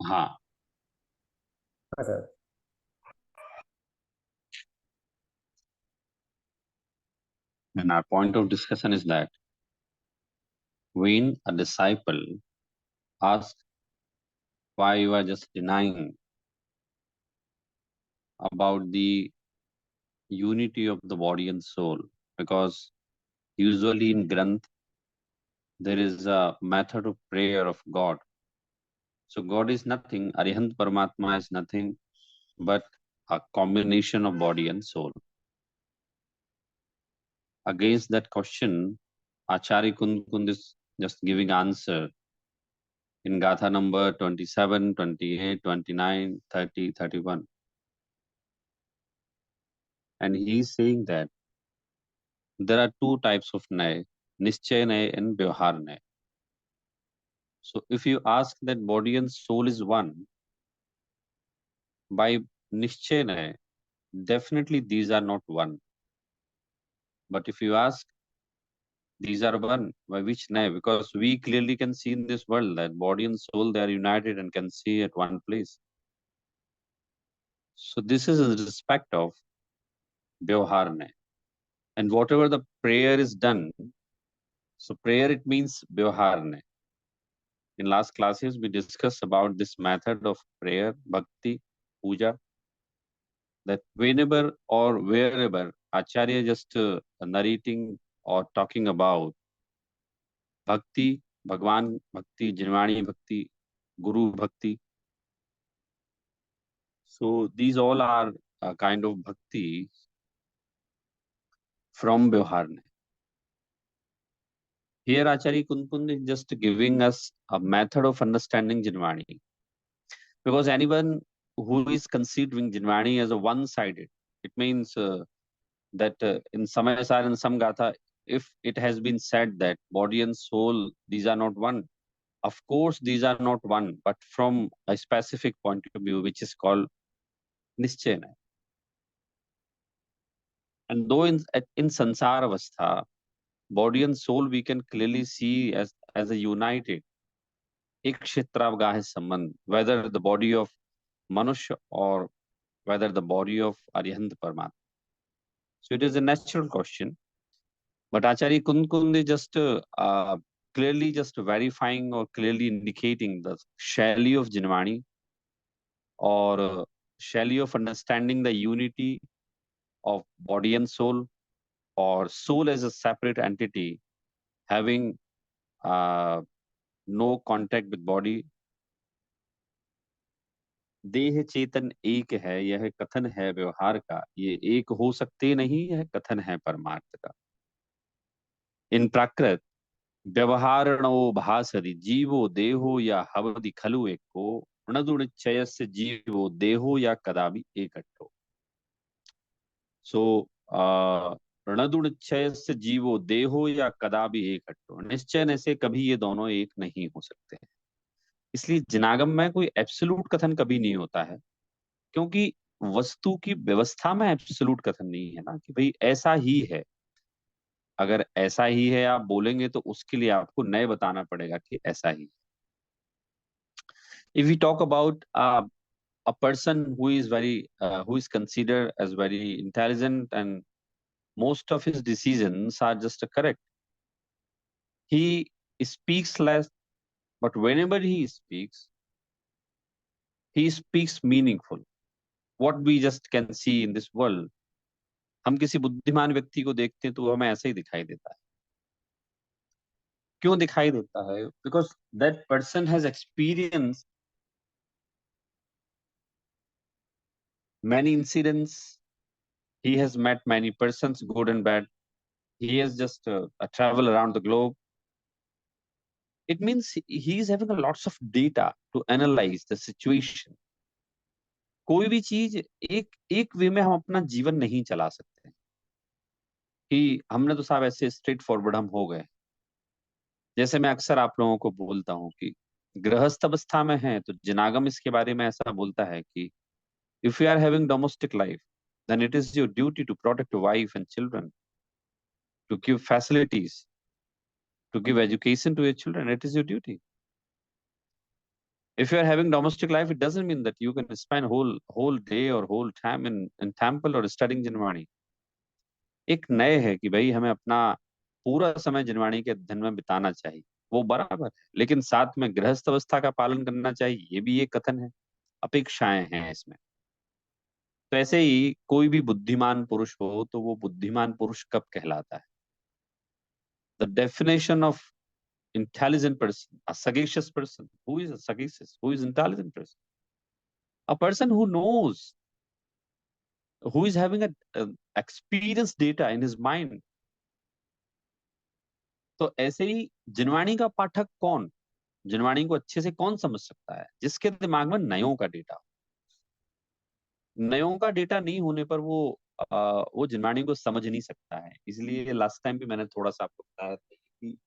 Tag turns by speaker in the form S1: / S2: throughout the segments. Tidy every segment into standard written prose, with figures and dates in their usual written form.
S1: हाँ.
S2: हाँ sir.
S1: And our point of discussion is that when a disciple asks why you are just denying about the unity of the body and soul, because usually in Granth there is a method of prayer of God. So God is nothing, Arihant Paramatma is nothing but a combination of body and soul. Against that question, Acharya Kund is just giving answer in Gatha number 27, 28, 29, 30, 31. And he is saying that there are two types of Nay, Nischay Nay and Vyavhar Nay. So if you ask that body and soul is one, by Nischay Nay, definitely these are not one. But if you ask these are one, by which Nay? Because we clearly can see in this world that body and soul, they are united and can see at one place. So this is in respect of Vyavhar Nay. And whatever the prayer is done, so prayer it means Vyavhar Nay. In last classes, we discussed about this method of prayer, bhakti, puja, that whenever or wherever Acharya just narrating or talking about bhakti, Bhagwan bhakti, Jirvani bhakti, Guru bhakti. So these all are a kind of bhakti from Vyavharne. Here Acharya Kunpund is just giving us a method of understanding Jirvani. Because anyone who is considering Jirvani as a one-sided, it means that in Samayasar and Samgatha, if it has been said that body and soul, these are not one, of course these are not one, but from a specific point of view, which is called Nischena. And though in Sansara Avastha, body and soul we can clearly see as a united, ek kshetravgah sambandh, whether the body of Manushya or whether the body of Arihant Paramatma. So it is a natural question. But Acharya Kund is just clearly just verifying or clearly indicating the Shaili of Jinvani or Shaili of understanding the unity of body and soul, or soul as a separate entity having no contact with body. देह चेतन एक है, यह कथन है व्यवहार का, ये एक हो सकते नहीं, यह कथन है परमार्थ का. इन प्राकृत व्यवहारणो भासरि जीवो देहो या हवदि खलु एको णदुनिश्चयस्य जीवो देहो या कदापि एकट्ठो. सो णदुनिश्चयस्य जीवो देहो या कदापि एकट्ठो, निश्चय से कभी ये दोनों एक नहीं हो सकते. इसलिए जिनागम में कोई एब्सोल्यूट कथन कभी नहीं होता है, क्योंकि वस्तु की व्यवस्था में एब्सोल्यूट कथन नहीं है ना कि भाई ऐसा ही है. अगर ऐसा ही है आप बोलेंगे तो उसके लिए आपको नए बताना पड़ेगा कि ऐसा ही. If we talk about a person who is who is considered as very intelligent and most of his decisions are just correct, he speaks less, but whenever he speaks meaningful. What we just can see in this world, हम किसी बुद्धिमान व्यक्ति को देखते हैं तो हमें ऐसा ही दिखाई देता है. क्यों दिखाई देता है? Because that person has experience many incidents, he has met many persons, good and bad. He has just traveled around the globe. It means he is having a lots of data to analyze the situation. कोई भी चीज एक एक वे में हम अपना जीवन नहीं चला सकते कि हमने तो साहब ऐसे स्ट्रेट फॉरवर्ड हम हो गए. जैसे मैं अक्सर आप लोगों को बोलता हूँ कि गृहस्थ अवस्था में है तो जिनागम इसके बारे में ऐसा बोलता है कि if you are having domestic life, then it is your duty to protect your wife and children, to give facilities, to give education to your children. It is your duty. If you are having domestic life, it doesn't mean that you can spend whole day or whole time in temple or studying Jinwani. एक नए है कि भाई हमें अपना पूरा समय जिनवाणी के अध्ययन में बिताना चाहिए, वो बराबर है, लेकिन साथ में गृहस्थ अवस्था का पालन करना चाहिए, ये भी एक कथन है। अपेक्षाएं हैं इसमें। तो ऐसे ही कोई भी बुद्धिमान पुरुष हो तो वो बुद्धिमान पुरुष कब कहलाता है? The definition of intelligent person, a sagacious person. Who is a sagacious? Who is intelligent person? A person who knows, who is having a experience data in his mind. तो ऐसे ही जिनवाणी का पाठक कौन? जिनवाणी को अच्छे से कौन समझ सकता है? जिसके दिमाग में नयों का डेटा। नयों का डेटा नहीं होने पर वो जिनवाणी को समझ नहीं सकता है। इसलिए लास्ट टाइम भी मैंने थोड़ा सा आपको बताया था कि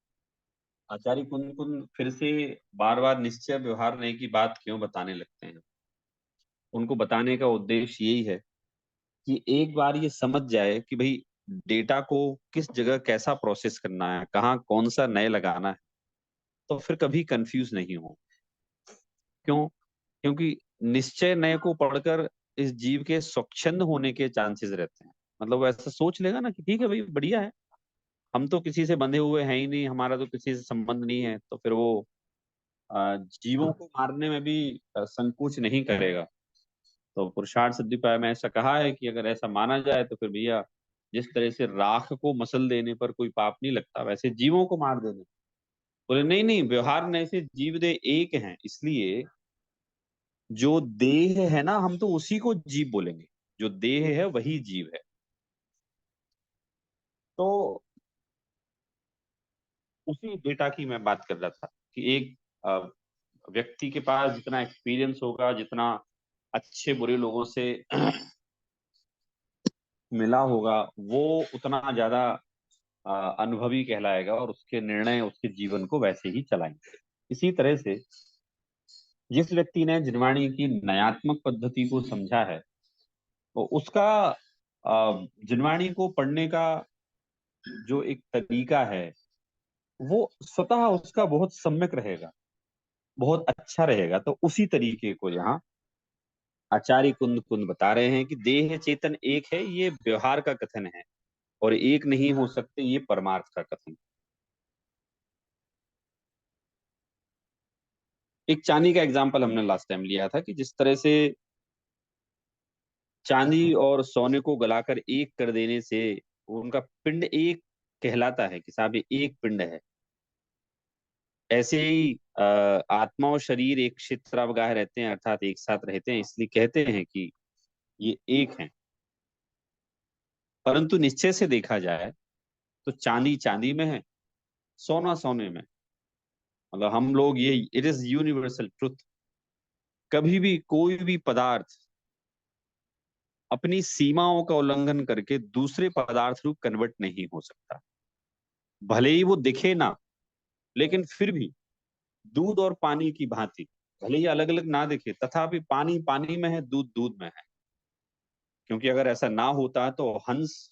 S1: आचार्य कुंद कुंद फिर से बार बार निश्चय व्यवहार नहीं की बात क्यों बताने लगते हैं। उनको बताने का उद्देश्य यही है कि एक बार ये समझ जाए कि भाई डेटा को किस जगह कैसा प्रोसेस करना है, कहाँ कौन सा नय लगाना है, तो फिर कभी कंफ्यूज नहीं हो। क्यों? क्योंकि निश्चय नय को पढ़कर इस जीव के स्वच्छंद होने के चांसेस रहते हैं। मतलब वो ऐसा सोच लेगा ना कि ठीक है भाई, बढ़िया है, हम तो किसी से बंधे हुए हैं ही नहीं, हमारा तो किसी से संबंध नहीं है, तो फिर वो जीवों को मारने में भी संकोच नहीं करेगा। तो पुरुषार्थ सिद्धिपाय में ऐसा कहा है कि अगर ऐसा माना जाए तो फिर भैया, जिस तरह से राख को मसल देने पर कोई पाप नहीं लगता, वैसे जीवों को मार देने। बोले नहीं नहीं, व्यवहार में ऐसे जीव देह एक हैं, इसलिए जो देह है ना, हम तो उसी को जीव बोलेंगे। जो देह है वही जीव है। तो उसी डेटा की मैं बात कर रहा था कि एक व्यक्ति के पास जितना एक्सपीरियंस होगा, जितना अच्छे बुरे लोगों से मिला होगा, वो उतना ज्यादा अनुभवी कहलाएगा और उसके निर्णय उसके जीवन को वैसे ही चलाएंगे। इसी तरह से जिस व्यक्ति ने जिनवाणी की नयात्मक पद्धति को समझा है, तो उसका जिनवाणी को पढ़ने का जो एक तरीका है, वो स्वतः उसका बहुत सम्यक रहेगा, बहुत अच्छा रहेगा। तो उसी तरीके को यहाँ आचार्य कुंद कुंद बता रहे हैं कि देह चेतन एक है, ये व्यवहार का कथन है, और एक नहीं हो सकते, ये परमार्थ का कथन। एक चांदी का एग्जाम्पल हमने लास्ट टाइम लिया था कि जिस तरह से चांदी और सोने को गलाकर एक कर देने से उनका पिंड एक कहलाता है कि साहब ये एक पिंड है। ऐसे ही आत्मा और शरीर एक क्षेत्रावगाह रहते हैं, अर्थात एक साथ रहते हैं, इसलिए कहते हैं कि ये एक है। परंतु निश्चय से देखा जाए तो चांदी चांदी में है, सोना सोने में। मतलब हम लोग ये, इट इज यूनिवर्सल ट्रुथ। कभी भी कोई भी पदार्थ अपनी सीमाओं का उल्लंघन करके दूसरे पदार्थ रूप कन्वर्ट नहीं हो सकता। भले ही वो दिखे ना, लेकिन फिर भी दूध और पानी की भांति, भले ही अलग अलग ना दिखे, तथापि पानी पानी में है, दूध दूध में है। क्योंकि अगर ऐसा ना होता तो हंस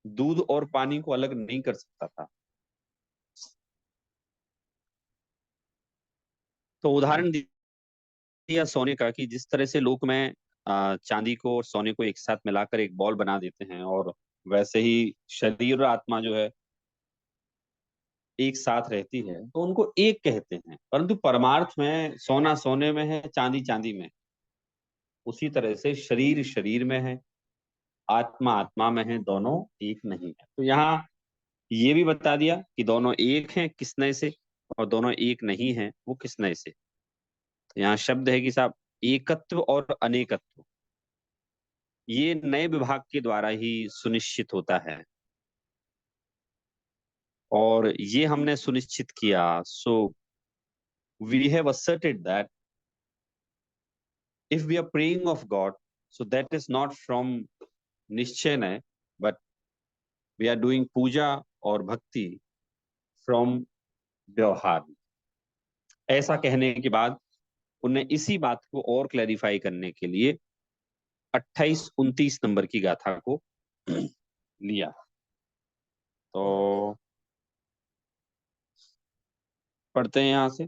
S1: दूध और पानी को अलग नहीं कर सकता था। तो उदाहरण दिया सोने का कि जिस तरह से लोक में चांदी को और सोने को एक साथ मिलाकर एक बॉल बना देते हैं, और वैसे ही शरीर और आत्मा जो है एक साथ रहती है, तो उनको एक कहते हैं। परंतु परमार्थ में सोना सोने में है, चांदी चांदी में। उसी तरह से शरीर शरीर में है, आत्मा आत्मा में है, दोनों एक नहीं है। तो यहाँ ये भी बता दिया कि दोनों एक हैं किस नए से, और दोनों एक नहीं है वो किस नए से। तो यहाँ शब्द है कि साहब एकत्व और अनेकत्व, ये नए विभाग के द्वारा ही सुनिश्चित होता है। और ये हमने सुनिश्चित किया। So we have asserted that if we are praying of God, so that is not from निश्चय, but we are doing puja और भक्ति from व्यवहार। ऐसा कहने के बाद उन्हें इसी बात को और क्लैरिफाई करने के लिए 28-29 नंबर की गाथा को लिया। तो पढ़ते हैं यहां से।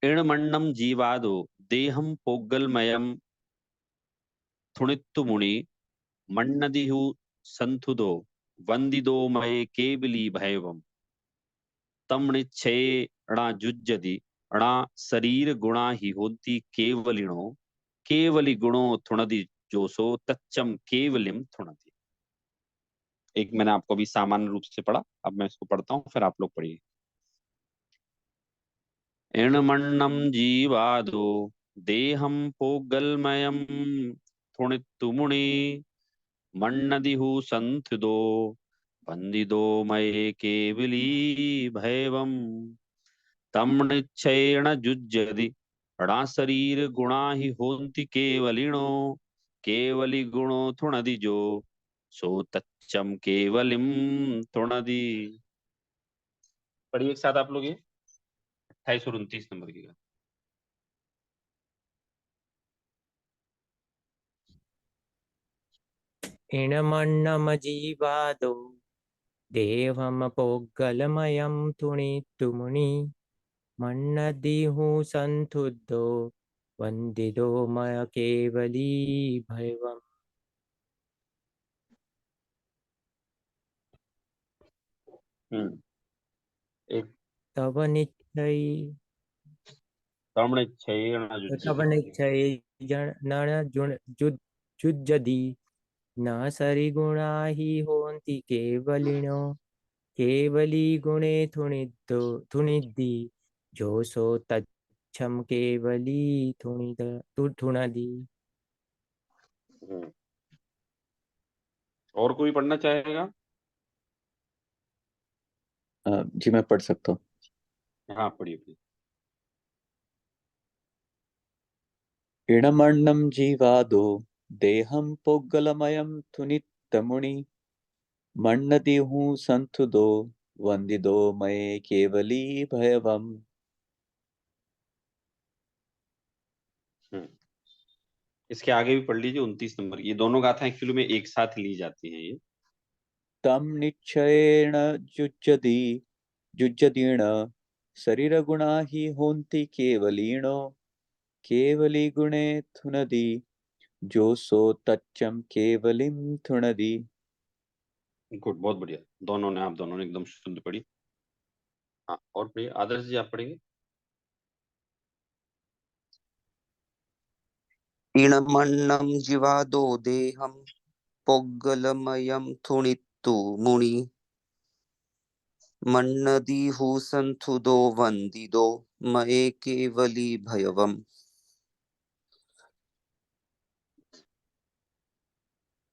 S1: इणमण्णम जीवादो देहम पोगलमयम थुणित्तु मुनि मन्नदिहु संथुदो वंदिदो मये केवली भैवम तमणिच्छेणा अणा शरीर गुणा ही होती केवलिनो केवली गुणो थुणदि जोसो तच्चम केवलिम थुणदि। एक मैंने आपको अभी सामान्य रूप से पढ़ा, अब मैं इसको पढ़ता हूँ, फिर आप लोग पढ़िए। इणमण्णम जीवादो देहम पोगलमयम थुणित्तुमुनि मन्नदिहु संथदो वंदिदो मये केवली भैवम तमनिच्छेण जुज्यति णा शरीर गुणा ही होन्ति केवलिनो केवली गुणो थुणदि जो सो तच्चम केवलिम थुणदि। पढ़िए एक साथ आप लोग ये 28 और 29 नंबर की।
S3: इणमण्णमजीवादो देहमपोगलमयं तुणितुमुनि मन्नदिहु संथुद्धो वन्दितो मय केवली भैवम्।
S1: एक
S3: तव निश्चय
S1: तमनिच्छेण
S3: तव
S1: जुज्यति।
S3: निश्चय नण जुज्जति न सरिगुणा हि होन्ति केवलिनो केवली गुणे थुनिद्धि जोसो तच्छम केवली थुणदि।
S1: और कोई पढ़ना चाहेगा?
S4: जी मैं पढ़ सकता हूँ।
S1: हाँ पढ़िए प्लीज।
S4: इणमण्णं जीवादो देहं पोग्गलमयं थुनित्तमुनि मन्नदिहु संथुदो वंदिदो मये केवली भयवम्।
S1: इसके आगे भी पढ़ लीजिए 29 नंबर। ये दोनों गाथाएं एक्चुअली में एक साथ ली जाती हैं ये।
S4: तम निश्चयेन जुज्जदीण शरीरगुणा हि होन्ति केवलीनो केवली गुणे थुनदि जो सो तच्चम केवलिम थुनदि।
S1: गुड, बहुत बढ़िया। दोनों ने, आप दोनों ने एकदम शुद्ध पढ़ी। हाँ और पढ़िए, आदर्श जी आप पढ़ेंगे।
S5: इणमन्नं जीवादो देहं पोग्गलमयं थुणित्तु मुनि मन्नदिहु संथुदो वन्दिदो मये केवली भयवम्।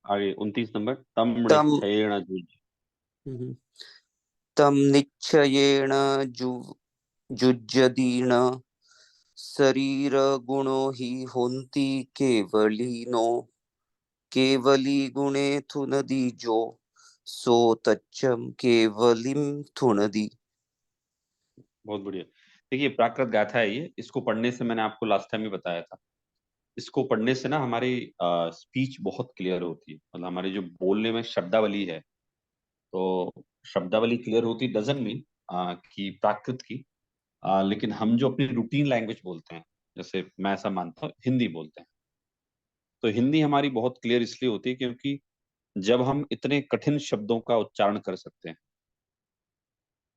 S1: आगे 29 नंबर। तम
S5: तम
S1: निश्चयेण
S5: तम निश्चयेण जुज्जदीन शरीर गुणो हि होन्ति केवलिनो केवली गुणे थुनदि जो सो तच्चम केवलिम थुनदि।
S1: बहुत बढ़िया। देखिए प्राकृत गाथा है ये, इसको पढ़ने से, मैंने आपको लास्ट टाइम ही बताया था, इसको पढ़ने से ना हमारी स्पीच बहुत क्लियर होती है। मतलब हमारे जो बोलने में शब्दावली है, तो शब्दावली क्लियर होती डजंट मीन कि प्राकृत की, लेकिन हम जो अपनी रूटीन लैंग्वेज बोलते हैं, जैसे मैं ऐसा मानता हूँ हिंदी बोलते हैं, तो हिंदी हमारी बहुत क्लियर इसलिए होती है क्योंकि जब हम इतने कठिन शब्दों का उच्चारण कर सकते हैं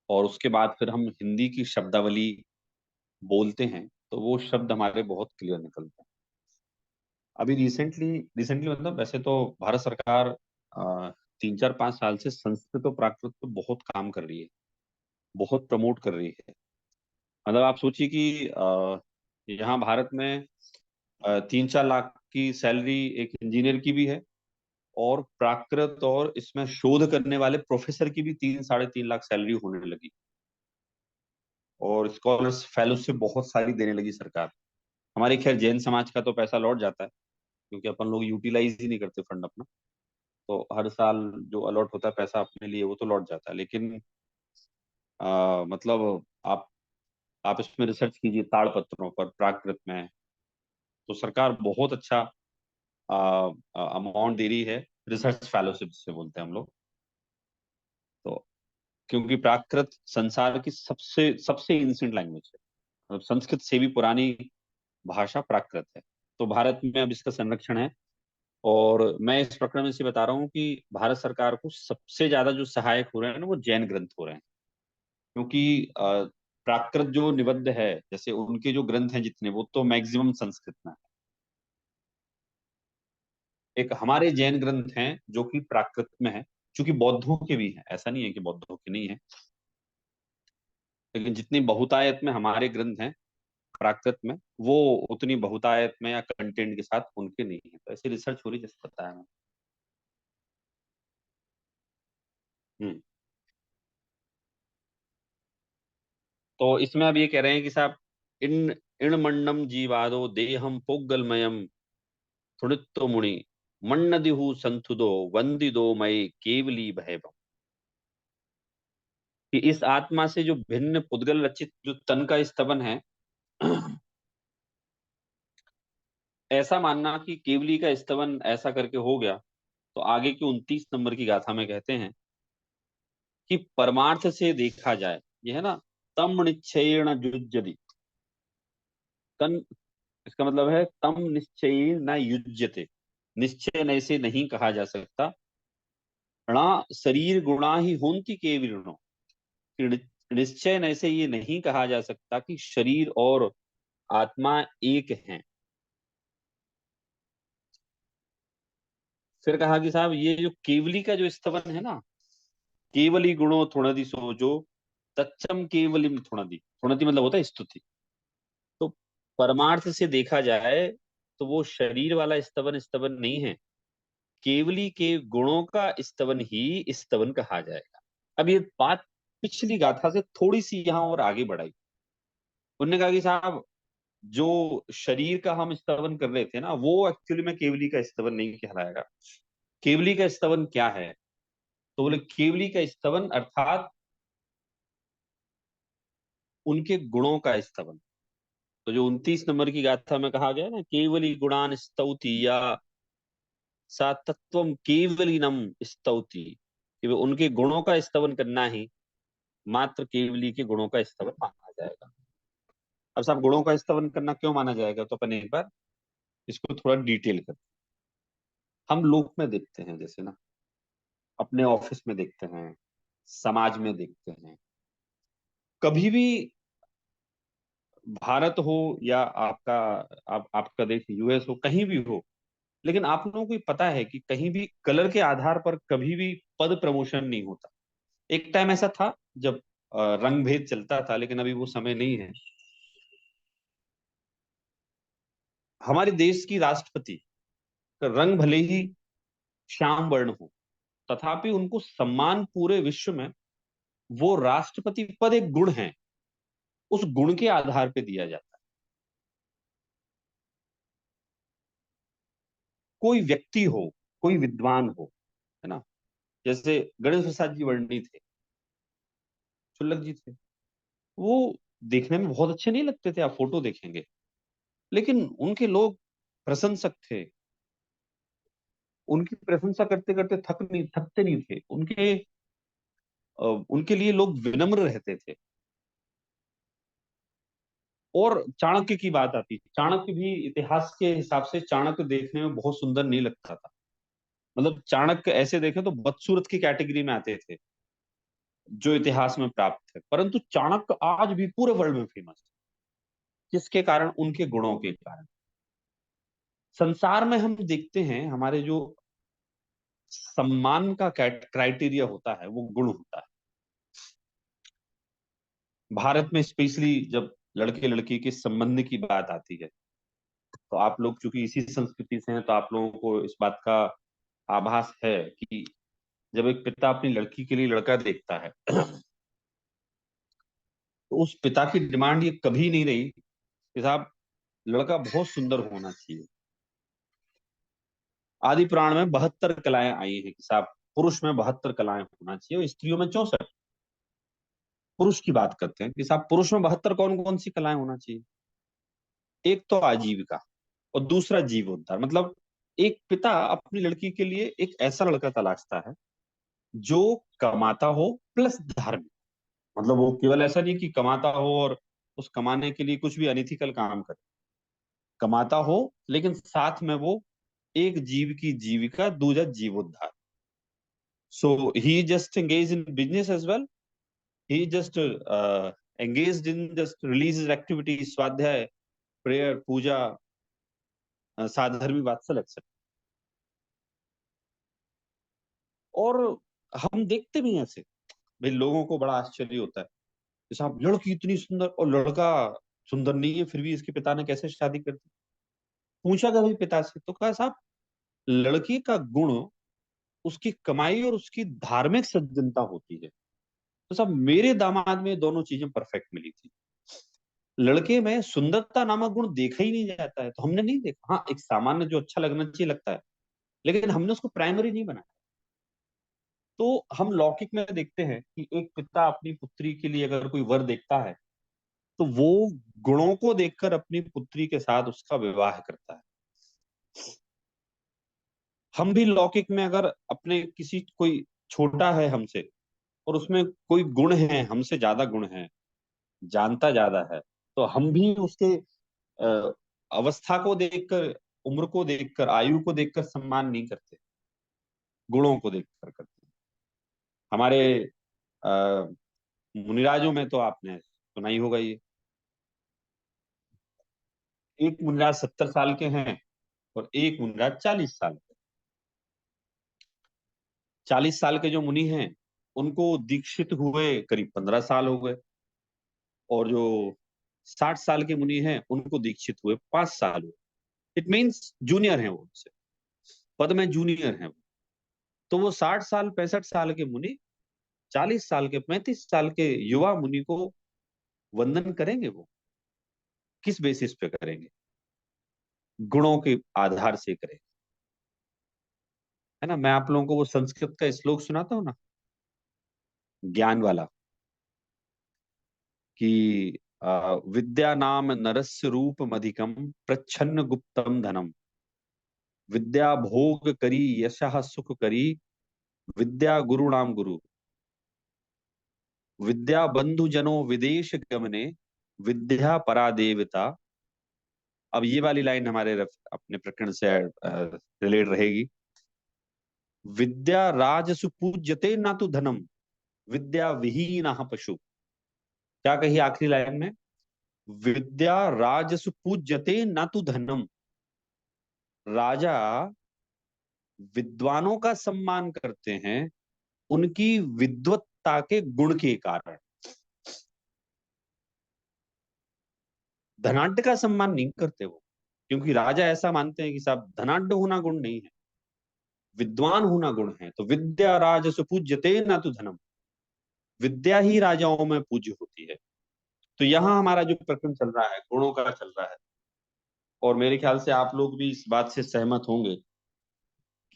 S1: और उसके बाद फिर हम हिंदी की शब्दावली बोलते हैं, तो वो शब्द हमारे बहुत क्लियर निकलते हैं। अभी रिसेंटली रिसेंटली मतलब वैसे तो भारत सरकार 3-4-5 साल से संस्कृत और प्राकृत पे बहुत काम कर रही है, बहुत प्रमोट कर रही है। मतलब आप सोचिए कि यहाँ भारत में 3-4 लाख की सैलरी एक इंजीनियर की भी है, और प्राकृत और इसमें शोध करने वाले प्रोफेसर की भी 3-3.5 लाख सैलरी होने लगी, और स्कॉलर्स फेलोशिप बहुत सारी देने लगी सरकार। हमारे खैर जैन समाज का तो पैसा लौट जाता है, क्योंकि अपन लोग यूटिलाइज ही नहीं करते फंड अपना, तो हर साल जो अलॉट होता है पैसा अपने लिए वो तो लौट जाता है। लेकिन मतलब आप इसमें रिसर्च कीजिए ताड़पत्रों पर प्राकृत में, तो सरकार बहुत अच्छा अमाउंट दे रही है, रिसर्च फेलोशिप से बोलते हैं हम लोग। तो क्योंकि प्राकृत संसार की सबसे सबसे एंशिएंट लैंग्वेज है, संस्कृत से भी पुरानी भाषा प्राकृत है। तो भारत में अब इसका संरक्षण है। और मैं इस प्रकरण में से बता रहा हूँ कि भारत सरकार को सबसे ज्यादा जो सहायक हो रहे हैं ना, वो जैन ग्रंथ हो रहे हैं। क्योंकि प्राकृत जो निबद्ध है, जैसे उनके जो ग्रंथ हैं जितने, वो तो मैक्सिमम संस्कृत में है। एक हमारे जैन ग्रंथ हैं जो कि प्राकृत में है, क्योंकि बौद्धों के भी हैं, ऐसा नहीं है कि बौद्धों के नहीं है, लेकिन जितनी बहुतायत में हमारे ग्रंथ हैं प्राकृत में, वो उतनी बहुतायत में या कंटेंट के साथ उनके नहीं है। तो ऐसी रिसर्च हो रही है, जैसे बताया मैंने। हम्म। तो इसमें अब ये कह रहे हैं कि साहब, इन इणमण्णम जीवादो देहम पोगलमयम थुड़ित्तो मुनि मन्नदिहु संतुदो वंदिदो मय केवली भैभम। कि इस आत्मा से जो भिन्न पुद्गल रचित जो तन का स्तवन है, ऐसा मानना कि केवली का स्तवन ऐसा करके हो गया। तो आगे की 29 नंबर की गाथा में कहते हैं कि परमार्थ से देखा जाए, ये है ना, तम निश्चयेण युज्यति, तन, इसका मतलब है तम निश्चय न युज्यते, निश्चय न से नहीं कहा जा सकता। णा शरीर गुणा ही होंति केवलिनो, निश्चय न से ये नहीं कहा जा सकता कि शरीर और आत्मा एक हैं। फिर कहा कि साहब, ये जो केवली का जो स्तवन है ना, केवली गुणो थुणदि सो जो तच्चम केवलिम थुणदि, थुणदि मतलब होता है स्तुति। तो परमार्थ से देखा जाए तो वो शरीर वाला स्तवन स्तवन नहीं है, केवली के गुणों का स्तवन ही स्तवन कहा जाएगा। अब ये बात पिछली गाथा से थोड़ी सी यहां और आगे बढ़ाई। उन्होंने कहा कि साहब, जो शरीर का हम स्तवन कर रहे थे ना, वो एक्चुअली में केवली का स्तवन नहीं कहलाएगा। केवली का स्तवन क्या है? तो बोले केवली का स्तवन अर्थात उनके गुणों का स्तवन। तो जो 29 नंबर की गाथा में कहा गया ना, केवली गुणान स्तौति या सा तत्वम केवलिनम स्तौति, कि वो उनके गुणों का स्तवन करना ही मात्र केवली के गुणों का स्तवन माना जाएगा। अब साहब, गुणों का स्तवन करना क्यों माना जाएगा, तो अपन एक बार इसको थोड़ा डिटेल करते हैं। हम लोक में देखते हैं, जैसे ना अपने ऑफिस में देखते हैं, समाज में देखते हैं, कभी भी भारत हो या आपका देश यूएस हो, कहीं भी हो, लेकिन आप लोगों को पता है कि कहीं भी कलर के आधार पर कभी भी पद प्रमोशन नहीं होता। एक टाइम ऐसा था जब रंग भेद चलता था, लेकिन अभी वो समय नहीं है। हमारे देश की राष्ट्रपति का रंग भले ही श्याम वर्ण हो, तथापि उनको सम्मान पूरे विश्व में, वो राष्ट्रपति पद एक गुण है, उस गुण के आधार पे दिया जाता है। कोई व्यक्ति हो, कोई विद्वान हो, है ना, जैसे गणेश प्रसाद जी वर्णी थे, क्षुल्लक जी थे, वो देखने में बहुत अच्छे नहीं लगते थे, आप फोटो देखेंगे, लेकिन उनके लोग प्रशंसक थे। उनकी प्रशंसा करते करते थकते नहीं थे। उनके लिए लोग विनम्र रहते थे। और चाणक्य की बात आती, चाणक्य भी इतिहास के हिसाब से चाणक्य देखने में बहुत सुंदर नहीं लगता था। मतलब चाणक्य ऐसे देखें तो बदसूरत की कैटेगरी में आते थे जो इतिहास में प्राप्त है, परंतु चाणक्य आज भी पूरे वर्ल्ड में फेमस है। किसके कारण? उनके गुणों के कारण। संसार में हम देखते हैं, हमारे जो सम्मान का क्राइटेरिया होता है वो गुण होता है। भारत में स्पेशली जब लड़के लड़की के संबंध की बात आती है, तो आप लोग चूंकि इसी संस्कृति से हैं, तो आप लोगों को इस बात का आभास है कि जब एक पिता अपनी लड़की के लिए लड़का देखता है, तो उस पिता की डिमांड ये कभी नहीं रही कि साहब, लड़का बहुत सुंदर होना चाहिए। आदि पुराण में 72 कलाएं आई हैं कि साहब, पुरुष में 72 कलाएं होना चाहिए और स्त्रियों में 64। पुरुष की बात करते हैं कि साहब, पुरुष में 72 कौन कौन सी कलाएं होना चाहिए? एक तो आजीविका, और दूसरा जीवोद्धार। मतलब एक पिता अपनी लड़की के लिए एक ऐसा लड़का तलाशता है जो कमाता हो प्लस धार्मिक। मतलब वो केवल ऐसा नहीं कि कमाता हो और उस कमाने के लिए कुछ भी अनइथिकल काम करे, कमाता हो लेकिन साथ में वो एक जीव की जीविका, दूजा जीवोद्धार. So he just engaged in business as well. He just engaged in just religious activities, स्वाध्याय, prayer, पूजा, साधर्मी, वात्सल एक्सेट्रा. और हम देखते भी हैं ऐसे, भाई लोगों को बड़ा आश्चर्य होता है कि साहब लड़की इतनी सुंदर और लड़का सुंदर नहीं है, फिर भी इसके पिता ने कैसे शादी कर दी. पूछा कभी पिता से तो कहा साहब लड़की का गुण उसकी कमाई और उसकी धार्मिक सज्जनता होती है. तो साहब मेरे दामाद में दोनों चीजें परफेक्ट मिली थी. लड़के में सुंदरता नामक गुण देखा ही नहीं जाता है, तो हमने नहीं देखा. हाँ, एक सामान्य जो अच्छा लगना चाहिए लगता है, लेकिन हमने उसको प्राइमरी नहीं बनाया. तो हम लौकिक में देखते हैं कि एक पिता अपनी पुत्री के लिए अगर कोई वर देखता है तो वो गुणों को देखकर अपनी पुत्री के साथ उसका विवाह करता है. हम भी लौकिक में अगर अपने किसी, कोई छोटा है हमसे और उसमें कोई गुण है, हमसे ज्यादा गुण है, जानता ज्यादा है, तो हम भी उसके अवस्था को देखकर, उम्र को देखकर, आयु को देखकर सम्मान नहीं करते, गुणों को देखकर करते हैं. हमारे अ, मुनिराजों में तो आपने सुना ही होगा, ये एक मुनिराज 70 साल के हैं और एक मुनिराज 40 साल के. 40 साल के जो मुनि हैं उनको दीक्षित हुए करीब 15 साल हो गए, और जो 60 साल के मुनि हैं उनको दीक्षित हुए 5 साल हुए. इट मीन्स जूनियर हैं वो उनसे, पद में जूनियर हैं वो. तो वो 60 साल 65 साल के मुनि 40 साल के, 35 साल के युवा मुनि को वंदन करेंगे. वो किस बेसिस पे करेंगे? गुणों के आधार से करेंगे, है ना. मैं आप लोगों को वो संस्कृत का श्लोक सुनाता हूँ ना, ज्ञान वाला, कि विद्या नाम नरस्य रूप अधिकम प्रच्छन्न गुप्तम धनम, विद्या भोग करी यशः सुख करी, विद्या गुरु नाम गुरु, विद्या बंधु जनो विदेश गमने, विद्या परा देवता. अब ये वाली लाइन हमारे अपने प्रकरण से रिलेट रहेगी. विद्या राजसु पूज्यते ना तो धनम, विद्या विहीन पशु. क्या कही आखिरी लाइन में? विद्या राजसु पूज्यते ना तो धनम. राजा विद्वानों का सम्मान करते हैं उनकी विद्वत्ता के गुण के कारण, धनाढ्य का सम्मान नहीं करते वो, क्योंकि राजा ऐसा मानते हैं कि साहब धनाढ्य होना गुण नहीं है, विद्वान होना गुण है. तो विद्या राजसु पूज्यते ना तो धनम, विद्या ही राजाओं में पूज्य होती है. तो यहाँ हमारा जो प्रकरण चल रहा है गुणों का चल रहा है, और मेरे ख्याल से आप लोग भी इस बात से सहमत होंगे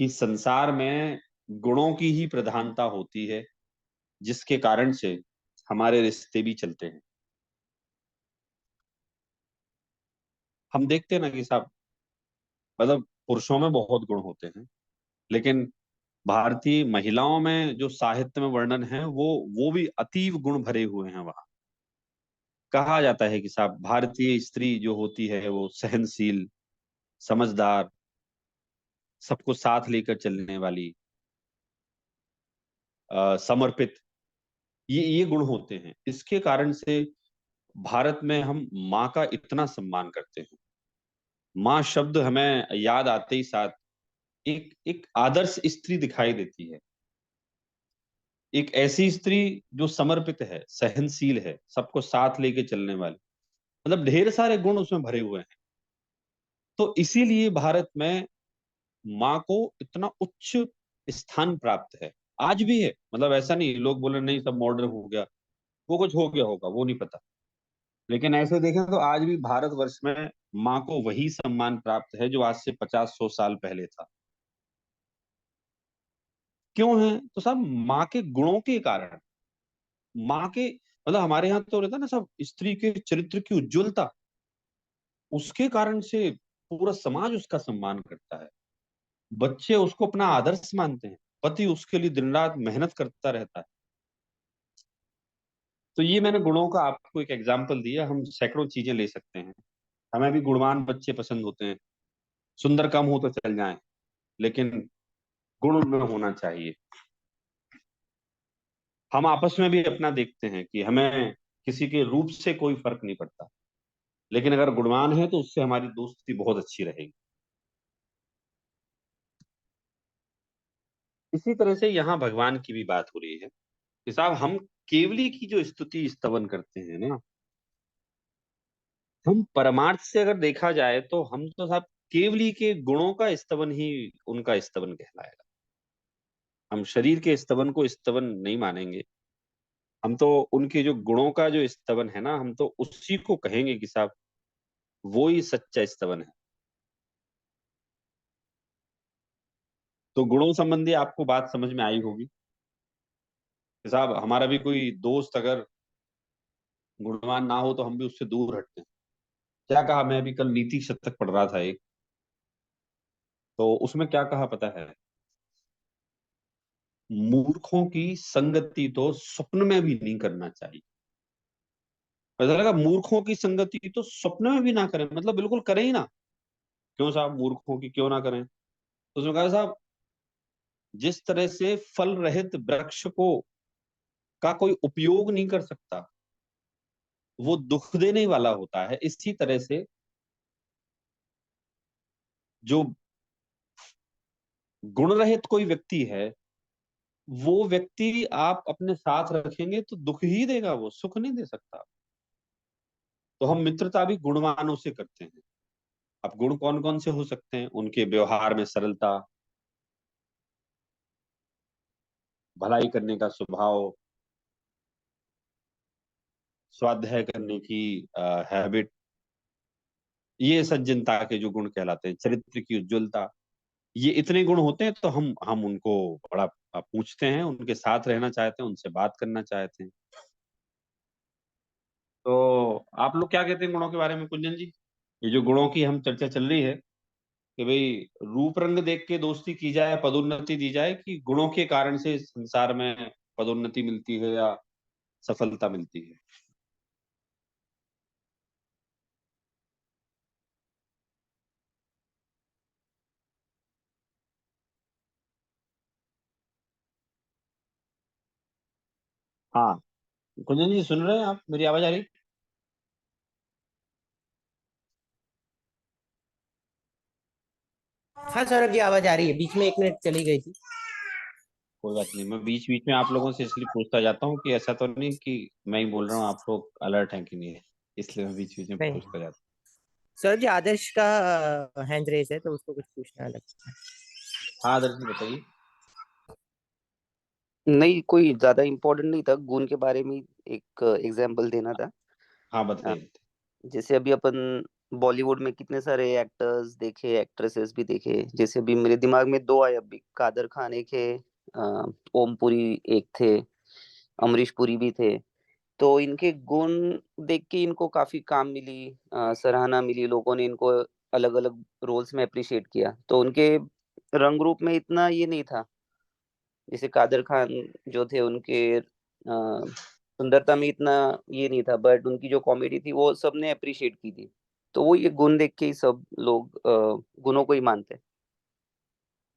S1: कि संसार में गुणों की ही प्रधानता होती है, जिसके कारण से हमारे रिश्ते भी चलते हैं. हम देखते हैं ना कि साहब, मतलब पुरुषों में बहुत गुण होते हैं, लेकिन भारतीय महिलाओं में जो साहित्य में वर्णन है वो भी अतीव गुण भरे हुए हैं. वहां कहा जाता है कि साहब भारतीय स्त्री जो होती है वो सहनशील, समझदार, सबको साथ लेकर चलने वाली, समर्पित, ये गुण होते हैं. इसके कारण से भारत में हम माँ का इतना सम्मान करते हैं. माँ शब्द हमें याद आते ही साथ एक एक आदर्श स्त्री दिखाई देती है. एक ऐसी स्त्री जो समर्पित है, सहनशील है, सबको साथ लेके चलने वाली, मतलब ढेर सारे गुण उसमें भरे हुए हैं. तो इसीलिए भारत में माँ को इतना उच्च स्थान प्राप्त है. आज भी है, मतलब ऐसा नहीं लोग बोले नहीं सब मॉडर्न हो गया, वो कुछ हो गया होगा वो नहीं पता, लेकिन ऐसे देखें तो आज भी भारतवर्ष में माँ को वही सम्मान प्राप्त है जो आज से 50-100 साल पहले था. क्यों है? तो सब माँ के गुणों के कारण, माँ के, मतलब हमारे यहाँ तो रहता है ना सब, स्त्री के चरित्र की उज्जवलता, उसके कारण से पूरा समाज उसका सम्मान करता है. बच्चे उसको अपना आदर्श मानते हैं, पति उसके लिए दिन रात मेहनत करता रहता है. तो ये मैंने गुणों का आपको एक एग्जाम्पल दिया, हम सैकड़ों चीजें ले सकते हैं। हमें भी गुणवान बच्चे पसंद होते हैं, सुंदर कम हो तो चल जाएं, लेकिन गुण उनमें होना चाहिए। हम आपस में भी अपना देखते हैं कि हमें किसी के रूप से कोई फर्क नहीं पड़ता, लेकिन अगर गुणवान है तो उससे हमारी दोस्ती बहुत अच्छी रहेगी। इसी तरह से यहाँ भगवान की भी बात हो रही है कि साहब हम केवली की जो स्तुति स्तवन करते हैं ना, हम परमार्थ से अगर देखा जाए तो हम तो साहब केवली के गुणों का स्तवन ही उनका स्तवन कहलाएगा। हम शरीर के स्तवन को स्तवन नहीं मानेंगे, हम तो उनके जो गुणों का जो स्तवन है ना, हम तो उसी को कहेंगे कि साहब वो ही सच्चा स्तवन है। तो गुणों संबंधी आपको बात समझ में आई होगी कि साहब हमारा भी कोई दोस्त अगर गुणवान ना हो तो हम भी उससे दूर हटते हैं। क्या कहा, मैं अभी कल नीति शतक पढ़ रहा था एक, तो उसमें क्या कहा पता है, मूर्खों की संगति तो स्वप्न में भी नहीं करना चाहिए। पता लगा, मूर्खों की संगति तो स्वप्न में भी ना करें, मतलब बिल्कुल करें ही ना। क्यों साहब मूर्खों की क्यों ना करें? तो उसमें कहा साहब जिस तरह से फल रहित वृक्ष को का कोई उपयोग नहीं कर सकता, वो दुख देने वाला होता है, इसी तरह से जो गुण रहित कोई व्यक्ति है, वो व्यक्ति आप अपने साथ रखेंगे तो दुख ही देगा, वो सुख नहीं दे सकता। तो हम मित्रता भी गुणवानों से करते हैं। अब गुण कौन कौन से हो सकते हैं? उनके व्यवहार में सरलता, भलाई करने का स्वभाव, स्वाध्याय करने की हैबिट, ये सज्जनता के जो गुण कहलाते हैं, चरित्र की उज्ज्वलता, ये इतने गुण होते हैं। तो हम उनको बड़ा पूछते हैं, उनके साथ रहना चाहते हैं, उनसे बात करना चाहते हैं। तो आप लोग क्या कहते हैं गुणों के बारे में कुंजन जी? ये जो गुणों की हम चर्चा चल रही है कि भाई रूप रंग देख के दोस्ती की जाए, पदोन्नति दी जाए, कि गुणों के कारण से संसार में पदोन्नति मिलती है या सफलता मिलती है? हाँ, कुंजन जी सुन रहे हैं आप? मेरी आवाज आ रही?
S3: हाँ सौरभ जी, आवाज आ रही है, बीच में 1 मिनट चली गई थी।
S1: कोई बात नहीं, मैं बीच बीच में आप लोगों से इसलिए पूछता जाता हूँ कि ऐसा तो नहीं कि मैं ही बोल रहा हूँ, आप लोग अलर्ट हैं कि नहीं है, इसलिए मैं बीच बीच में
S3: नहीं
S1: पूछता जाता
S3: सौरभ जी, आदर्श का हैंड रेस है तो उसको कुछ पूछना लगता है।
S1: हूँ। हाँ आदर्श जी बताइए।
S5: नहीं, कोई ज्यादा इम्पोर्टेंट नहीं था, गुण के बारे में एक एग्जाम्पल देना था।
S1: हाँ
S5: अ,
S1: बताइए।
S5: जैसे अभी अपन बॉलीवुड में कितने सारे एक्टर्स देखे, एक्ट्रेसेस भी देखे। जैसे अभी मेरे दिमाग में दो आए, अभी कादर खान एक है, ओम पुरी एक थे, अमरीश पुरी भी थे। तो इनके गुण देख के इनको काफी काम मिली, सराहना मिली, लोगों ने इनको अलग अलग रोल्स में अप्रिशिएट किया। तो उनके रंग रूप में इतना ये नहीं था। जैसे कादर खान जो थे, उनके सुंदरता में इतना ये नहीं था, बट उनकी जो कॉमेडी थी वो सबने अप्रिशिएट की थी। तो वो ये गुण देख के ही सब लोग गुणों को ही मानते हैं।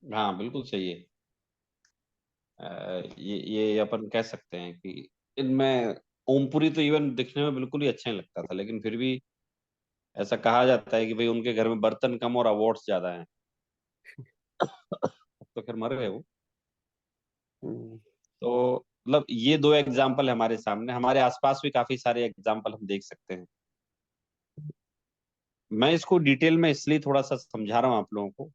S1: हाँ बिल्कुल सही है। ये अपन कह सकते हैं कि इनमें ओमपुरी तो इवन दिखने में बिल्कुल ही अच्छा नहीं लगता था, लेकिन फिर भी ऐसा कहा जाता है कि भाई उनके घर में बर्तन कम और अवार्ड्स ज्यादा हैं। तो फिर मर गए वो।
S5: हम्म,
S1: तो मतलब ये दो एग्जाम्पल हमारे सामने, हमारे आसपास भी काफी सारे एग्जाम्पल हम देख सकते हैं। मैं इसको डिटेल में इसलिए थोड़ा सा समझा रहा हूँ आप लोगों को,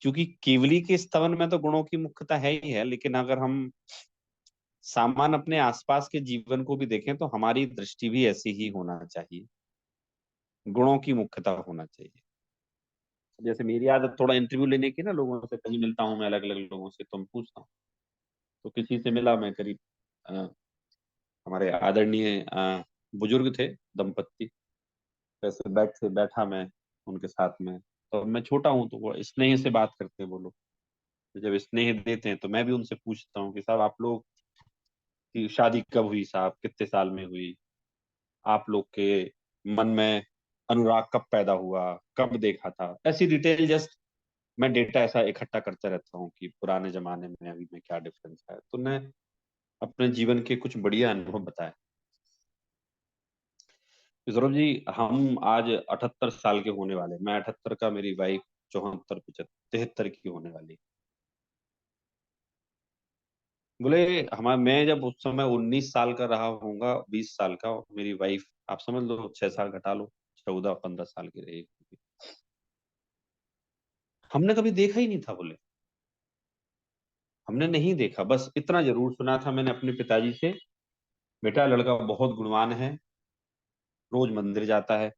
S1: क्योंकि केवली के स्तवन में तो गुणों की मुख्यता है ही है, लेकिन अगर हम सामान्य अपने आसपास के जीवन को भी देखें तो हमारी दृष्टि भी ऐसी ही होना चाहिए, गुणों की मुख्यता होना चाहिए। जैसे मेरी आदत थोड़ा इंटरव्यू लेने की ना, लोगों से कहीं मिलता हूँ मैं अलग अलग लोगों से, तो मैं पूछता हूँ। तो किसी से मिला मैं करीब, अ, हमारे आदरणीय बुजुर्ग थे दंपत्ति, वैसे बैठा मैं उनके साथ में। तो मैं छोटा हूँ तो वो स्नेह से बात करते हैं वो लोग। तो जब स्नेह देते हैं तो मैं भी उनसे पूछता हूँ कि साहब आप लोग कि शादी कब हुई साहब, कितने साल में हुई, आप लोग के मन में अनुराग कब पैदा हुआ, कब देखा था, ऐसी डिटेल जस्ट मैं डेटा ऐसा इकट्ठा करता रहता हूँ कि पुराने जमाने में अभी में क्या डिफरेंस है। तो मैं अपने जीवन के कुछ बढ़िया अनुभव बताए। सौरभ जी, हम आज 78 साल के होने वाले, मैं 78 का, मेरी वाइफ 74 75 73 की होने वाली। बोले हमारा, मैं जब उस समय 19 साल का रहा होऊंगा, 20 साल का, और मेरी वाइफ आप समझ लो 6 साल घटा लो, 14 15 साल की रही होगी। हमने कभी देखा ही नहीं था। बोले हमने नहीं देखा, बस इतना जरूर सुना था मैंने अपने पिताजी से, बेटा लड़का बहुत गुणवान है, रोज मंदिर जाता है,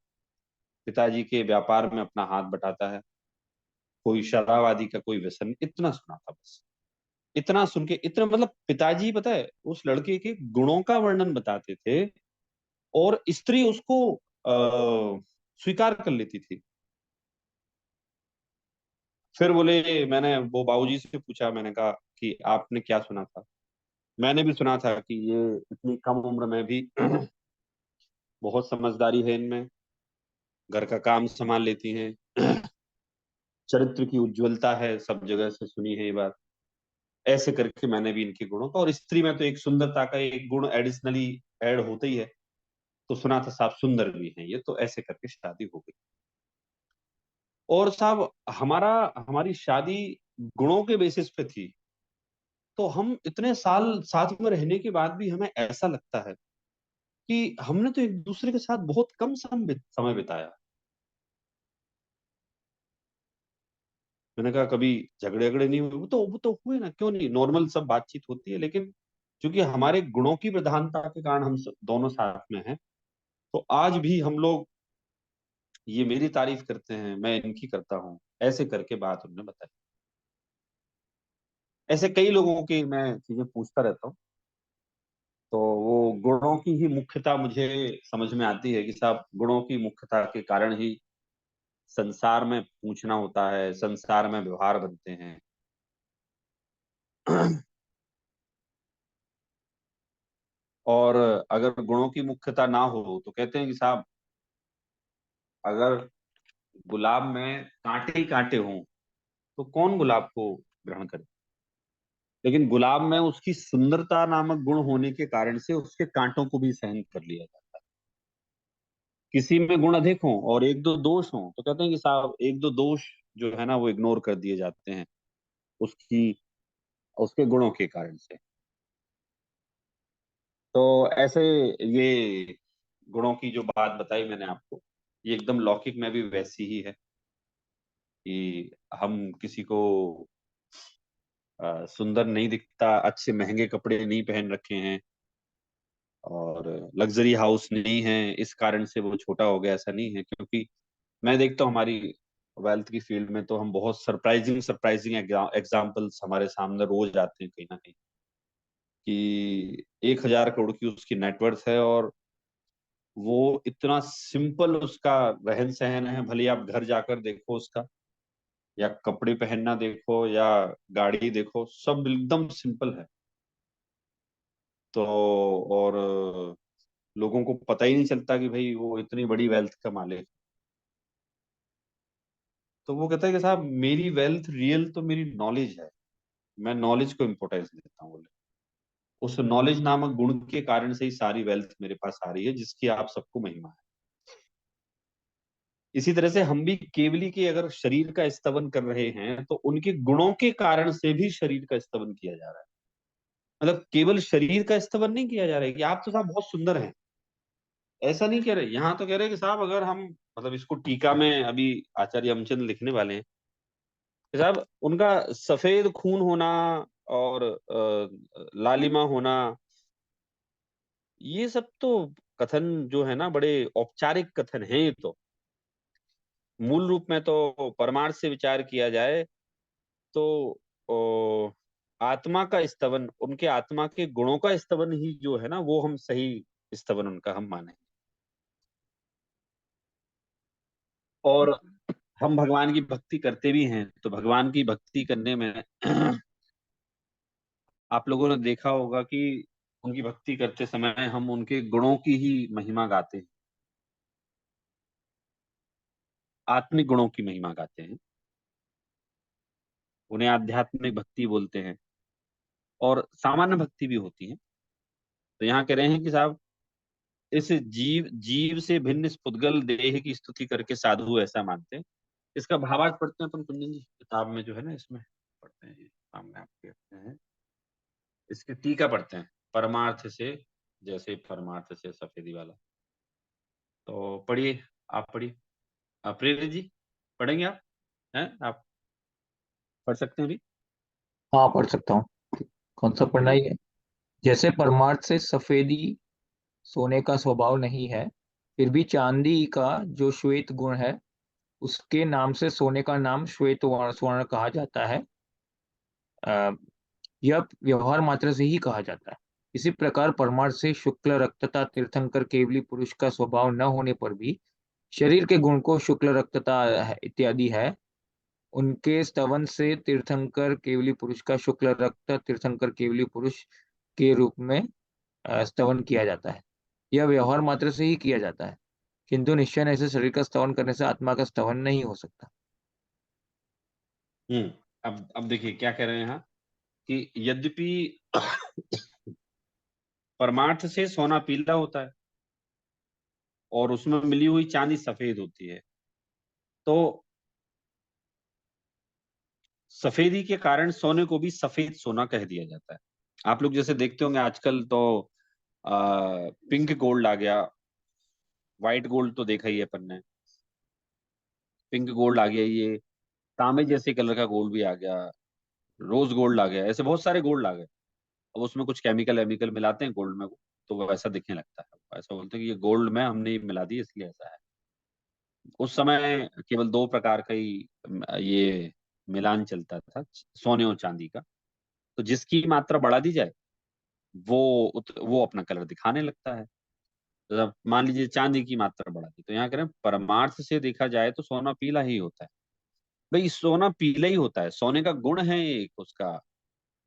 S1: पिताजी के व्यापार में अपना हाथ बटाता है, कोई शराब आदि का कोई व्यसन नहीं। इतना सुना था बस। इतना सुन के इतना, मतलब पिताजी पता है उस लड़के के गुणों का वर्णन बताते थे, और स्त्री उसको स्वीकार कर लेती थी। फिर बोले, मैंने वो बाबूजी से पूछा, मैंने कहा कि आपने क्या सुना था। मैंने भी सुना था कि ये इतनी कम उम्र में भी बहुत समझदारी है इनमें, घर का काम संभाल लेती हैं, चरित्र की उज्ज्वलता है, सब जगह से सुनी है ये बात। ऐसे करके मैंने भी इनके गुणों का, और स्त्री में तो एक सुंदरता का एक गुण एडिशनली ऐड होता ही है, तो सुना था साहब सुंदर भी हैं ये, तो ऐसे करके शादी हो गई। और साहब हमारी शादी गुणों के बेसिस पे थी। तो हम इतने साल साथ में रहने के बाद भी हमें ऐसा लगता है कि हमने तो एक दूसरे के साथ बहुत कम समय बिताया। मैंने कहा कभी झगड़े झगड़े नहीं हुए, वो तो हुए ना, क्यों नहीं, नॉर्मल सब बातचीत होती है, लेकिन क्योंकि हमारे गुणों की प्रधानता के कारण हम दोनों साथ में हैं, तो आज भी हम लोग, ये मेरी तारीफ करते हैं, मैं इनकी करता हूँ, ऐसे करके बात उन्होंने बताई। ऐसे कई लोगों की मैं चीजें पूछता रहता हूँ, तो वो गुणों की ही मुख्यता मुझे समझ में आती है कि साहब गुणों की मुख्यता के कारण ही संसार में पूछना होता है, संसार में व्यवहार बनते हैं। और अगर गुणों की मुख्यता ना हो तो कहते हैं कि साहब अगर गुलाब में कांटे ही कांटे हों तो कौन गुलाब को ग्रहण करे, लेकिन गुलाब में उसकी सुंदरता नामक गुण होने के कारण से उसके कांटों को भी सहन कर लिया जाता है। किसी में गुण अधिक हों और एक दो दोष हों तो कहते हैं कि साहब एक दो दोष जो है ना वो इग्नोर कर दिए जाते हैं, उसकी उसके गुणों के कारण से। तो ऐसे ये गुणों की जो बात बताई मैंने आपको, ये एकदम लौकिक में भी वैसी ही है कि हम किसी को सुंदर नहीं दिखता, अच्छे महंगे कपड़े नहीं पहन रखे हैं और लग्जरी हाउस नहीं है, इस कारण से वो छोटा हो गया, ऐसा नहीं है। क्योंकि मैं देखता हूँ हमारी वेल्थ की फील्ड में तो हम बहुत सरप्राइजिंग सरप्राइजिंग एग्जाम्पल्स हमारे सामने रोज आते हैं कहीं ना कहीं, कि 1,000 करोड़ की उसकी नेटवर्थ है और वो इतना सिंपल उसका रहन सहन है, भले आप घर जाकर देखो उसका, या कपड़े पहनना देखो या गाड़ी देखो, सब एकदम सिंपल है। तो और लोगों को पता ही नहीं चलता कि भाई वो इतनी बड़ी वेल्थ का मालिक है। तो वो कहता है कि साहब मेरी वेल्थ रियल तो मेरी नॉलेज है, मैं नॉलेज को इम्पोर्टेंस देता हूँ। बोले उस नॉलेज नामक गुण के कारण से ही सारी वेल्थ मेरे पास आ रही है, जिसकी आप सबको महिमा है। इसी तरह से हम भी केवली के अगर शरीर का स्तवन कर रहे हैं तो उनके गुणों के कारण से भी शरीर का स्तवन किया जा रहा है। मतलब केवल शरीर का स्तवन नहीं किया जा रहा है कि आप तो साहब बहुत सुंदर हैं, ऐसा नहीं कह रहे। यहाँ तो कह रहे हैं कि साहब अगर हम, मतलब इसको टीका में अभी आचार्य हमचंद लिखने वाले हैं कि साहब उनका सफेद खून होना और लालिमा होना, ये सब तो कथन जो है ना बड़े औपचारिक कथन हैं। ये तो मूल रूप में तो परमार्थ से विचार किया जाए तो ओ, आत्मा का स्तवन, उनके आत्मा के गुणों का स्तवन ही जो है ना वो हम सही स्तवन उनका हम माने। और हम भगवान की भक्ति करते भी हैं तो भगवान की भक्ति करने में आप लोगों ने देखा होगा कि उनकी भक्ति करते समय हम उनके गुणों की ही महिमा गाते हैं, आत्मिक गुणों की महिमा गाते हैं, उन्हें आध्यात्मिक भक्ति बोलते हैं, और सामान्य भक्ति भी होती है। तो यहाँ कह रहे हैं कि साहब इस जीव जीव से भिन्न इस पुद्गल देह की स्तुति करके साधु ऐसा मानते हैं। इसका भावार्थ पढ़ते हैं अपन कुंदन जी, किताब में जो है ना, इसमें पढ़ते हैं, ये सामने आपके रखते हैं, इसकी टीका पढ़ते हैं, परमार्थ से, जैसे परमार्थ से सफेदी वाला। तो पढ़िए, आप पढ़िए, प्रेरित जी पढ़ेंगे आप? हैं आप पढ़ सकते हैं अभी?
S6: हाँ, पढ़ सकता हूँ। कौन सा पढ़ना ही
S1: पढ़िए।
S6: है? जैसे परमार्थ से सफेदी सोने का स्वभाव नहीं है, फिर भी चांदी का जो श्वेत गुण है, उसके नाम से सोने का नाम श्वेत स्वर्ण कहा जाता है। अ, यह व्यवहार मात्र से ही कहा जाता है। इसी प्रकार परमार्थ से शुक्ल रक्तता तीर्थंकर केवली पुरुष का स्वभाव न होने पर भी शरीर के गुण को शुक्ल रक्तता इत्यादि है, उनके स्तवन से तीर्थंकर केवली पुरुष का शुक्ल रक्त तीर्थंकर केवली पुरुष के रूप में स्तवन किया जाता है। यह व्यवहार मात्र से ही किया जाता है, किंतु निश्चय ऐसे शरीर का स्तवन करने से आत्मा का स्तवन नहीं हो सकता।
S1: अब देखिए क्या कह रहे हैं यहाँ, कि यद्यपि परमार्थ से सोना पीला होता है और उसमें मिली हुई चांदी सफेद होती है, तो सफेदी के कारण सोने को भी सफेद सोना कह दिया जाता है। आप लोग जैसे देखते होंगे आजकल तो पिंक गोल्ड आ गया, व्हाइट गोल्ड तो देखा ही है अपन ने, पिंक गोल्ड आ गया, ये तांबे जैसे कलर का गोल्ड भी आ गया, रोज गोल्ड आ गया, ऐसे बहुत सारे गोल्ड आ गए। अब उसमें कुछ केमिकल वेमिकल मिलाते हैं गोल्ड में, तो वो वैसा दिखने लगता है, ऐसा बोलते हैं कि ये गोल्ड में हमने मिला दी इसलिए ऐसा है। उस समय केवल दो प्रकार का ही ये मिलान चलता था, सोने और चांदी का। तो जिसकी मात्रा बढ़ा दी जाए वो वो अपना कलर दिखाने लगता है। तो अब मान लीजिए चांदी की मात्रा बढ़ा दी, तो यहाँ करें परमार्थ से देखा जाए तो सोना पीला ही होता है। भाई सोना पीला ही होता है, सोने का गुण है एक उसका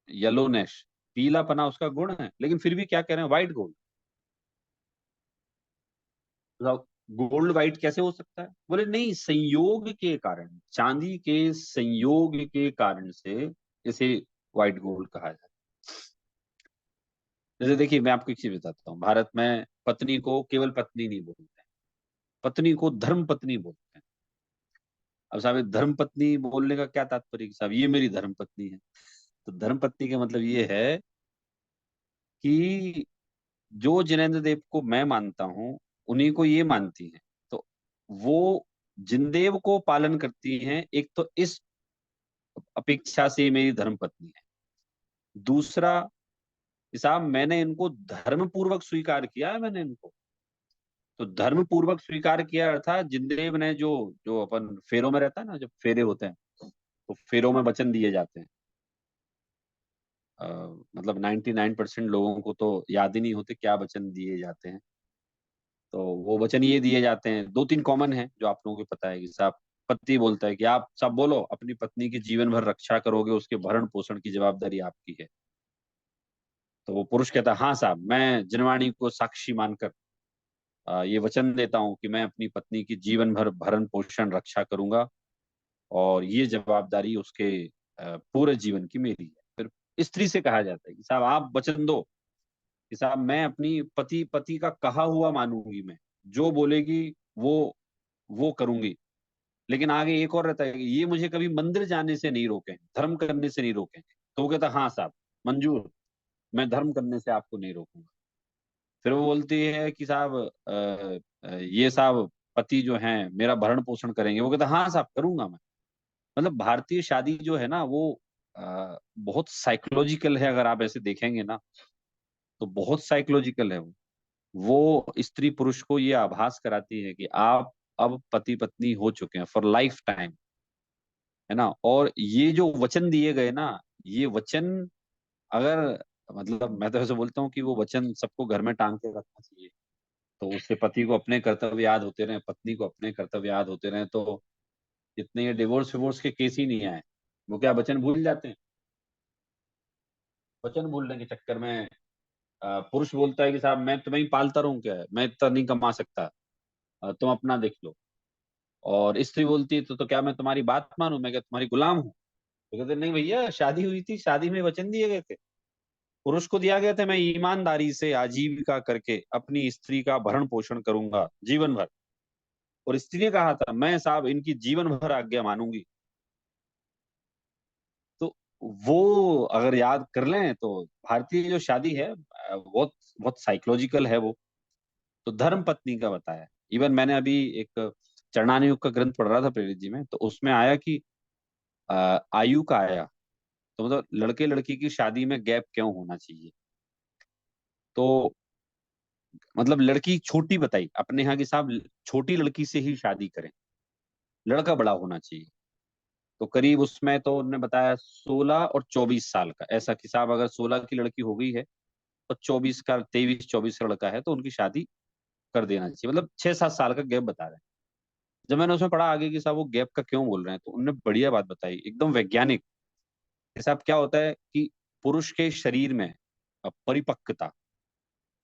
S1: येलोनेश, पीलापना उसका गुण है, लेकिन फिर भी क्या कह रहे हैं व्हाइट गोल्ड। गोल्ड व्हाइट कैसे हो सकता है? बोले नहीं, संयोग के कारण, चांदी के संयोग के कारण से इसे व्हाइट गोल्ड कहा जाता है। जैसे देखिए मैं आपको एक चीज बताता हूँ, भारत में पत्नी को केवल पत्नी नहीं बोलते हैं, पत्नी को धर्म पत्नी बोलते हैं। अब साहब धर्म पत्नी बोलने का क्या तात्पर्य, साहब ये मेरी धर्म पत्नी है। तो धर्म पत्नी का मतलब ये है कि जो जिनेंद्र देव को मैं मानता हूँ उन्हीं को ये मानती है, तो वो जिनदेव को पालन करती हैं, एक तो इस अपेक्षा से मेरी धर्म पत्नी है। दूसरा, साहब मैंने इनको धर्म पूर्वक स्वीकार किया है, मैंने इनको तो धर्म पूर्वक स्वीकार किया, अर्थात जिनदेव ने जो जो अपन फेरों में रहता है ना, जब फेरे होते हैं तो फेरों में वचन दिए जाते हैं। मतलब 99% लोगों को तो याद ही नहीं होते क्या वचन दिए जाते हैं। तो वो वचन ये दिए जाते हैं, दो तीन कॉमन है जो आप लोगों को पता है कि साहब पति बोलता है कि आप सब बोलो अपनी पत्नी की जीवन भर रक्षा करोगे, उसके भरण पोषण की जवाबदारी आपकी है। तो वो पुरुष कहता है हाँ साहब, मैं जिनवाणी को साक्षी मानकर ये वचन देता हूँ कि मैं अपनी पत्नी की जीवन भर भरण पोषण रक्षा करूंगा, और ये जवाबदारी उसके पूरे जीवन की मेरी है। फिर स्त्री से कहा जाता है कि साहब आप वचन दो कि साहब मैं अपनी पति पति का कहा हुआ मानूंगी, मैं जो बोलेगी वो करूंगी। लेकिन आगे एक और रहता है कि ये मुझे कभी मंदिर जाने से नहीं रोके, धर्म करने से नहीं रोके। तो वो कहता हाँ साहब मंजूर, मैं धर्म करने से आपको नहीं रोकूंगा। फिर वो बोलती है कि साहब ये साहब पति जो हैं मेरा भरण पोषण करेंगे। वो कहता हाँ साहब करूंगा मैं। मतलब भारतीय शादी जो है ना वो बहुत साइकोलॉजिकल है, अगर आप ऐसे देखेंगे ना तो बहुत साइकोलॉजिकल है वो स्त्री पुरुष को ये आभास कराती है कि आप अब पति पत्नी हो चुके हैं फॉर लाइफ टाइम, है ना। और ये जो वचन दिए गए ना, ये वचन अगर, मतलब मैं तो ऐसे बोलता हूँ कि वो वचन सबको घर में टांग के रखना चाहिए, तो उससे पति को अपने कर्तव्य याद होते रहे, पत्नी को अपने कर्तव्य याद होते रहे, तो इतने ये डिवोर्स विवोर्स के केस ही नहीं आए। वो क्या वचन भूल जाते हैं, वचन भूलने के चक्कर में पुरुष बोलता है कि साहब मैं तुम्हें ही पालता रहूं क्या, मैं इतना नहीं कमा सकता, तुम अपना देख लो। और स्त्री बोलती है तो क्या मैं तुम्हारी बात मानूं, मैं क्या तुम्हारी गुलाम हूँ? तो कहते नहीं भैया, शादी हुई थी, शादी में वचन दिए गए थे, पुरुष को दिया गया था मैं ईमानदारी से आजीविका करके अपनी स्त्री का भरण पोषण करूंगा जीवन भर, और स्त्री ने कहा था मैं साहब इनकी जीवन भर आज्ञा मानूंगी। तो वो अगर याद कर लें तो भारतीय जो शादी है बहुत बहुत साइकोलॉजिकल है वो। तो धर्म पत्नी का बताया। इवन मैंने अभी एक चरणान युग का ग्रंथ पढ़ रहा था प्रेरित जी में, तो उसमें आया कि आयु का आया, तो मतलब लड़के लड़की की शादी में गैप क्यों होना चाहिए। तो मतलब लड़की छोटी बताई अपने यहाँ की साहब, छोटी लड़की से ही शादी करें, लड़का बड़ा होना चाहिए। तो करीब उसमें तो उन्होंने बताया 16 और 24 साल का, ऐसा कि साहब अगर 16 की लड़की हो गई है तो 24 का 23-24 का लड़का है तो उनकी शादी कर देना चाहिए, मतलब 6-7 साल का गैप बता रहे हैं। जब मैंने उसमें पढ़ा आगे कि साहब वो गैप का क्यों बोल रहे हैं, तो उन्होंने बढ़िया बात बताई एकदम वैज्ञानिक। साहब क्या होता है कि पुरुष के शरीर में परिपक्वता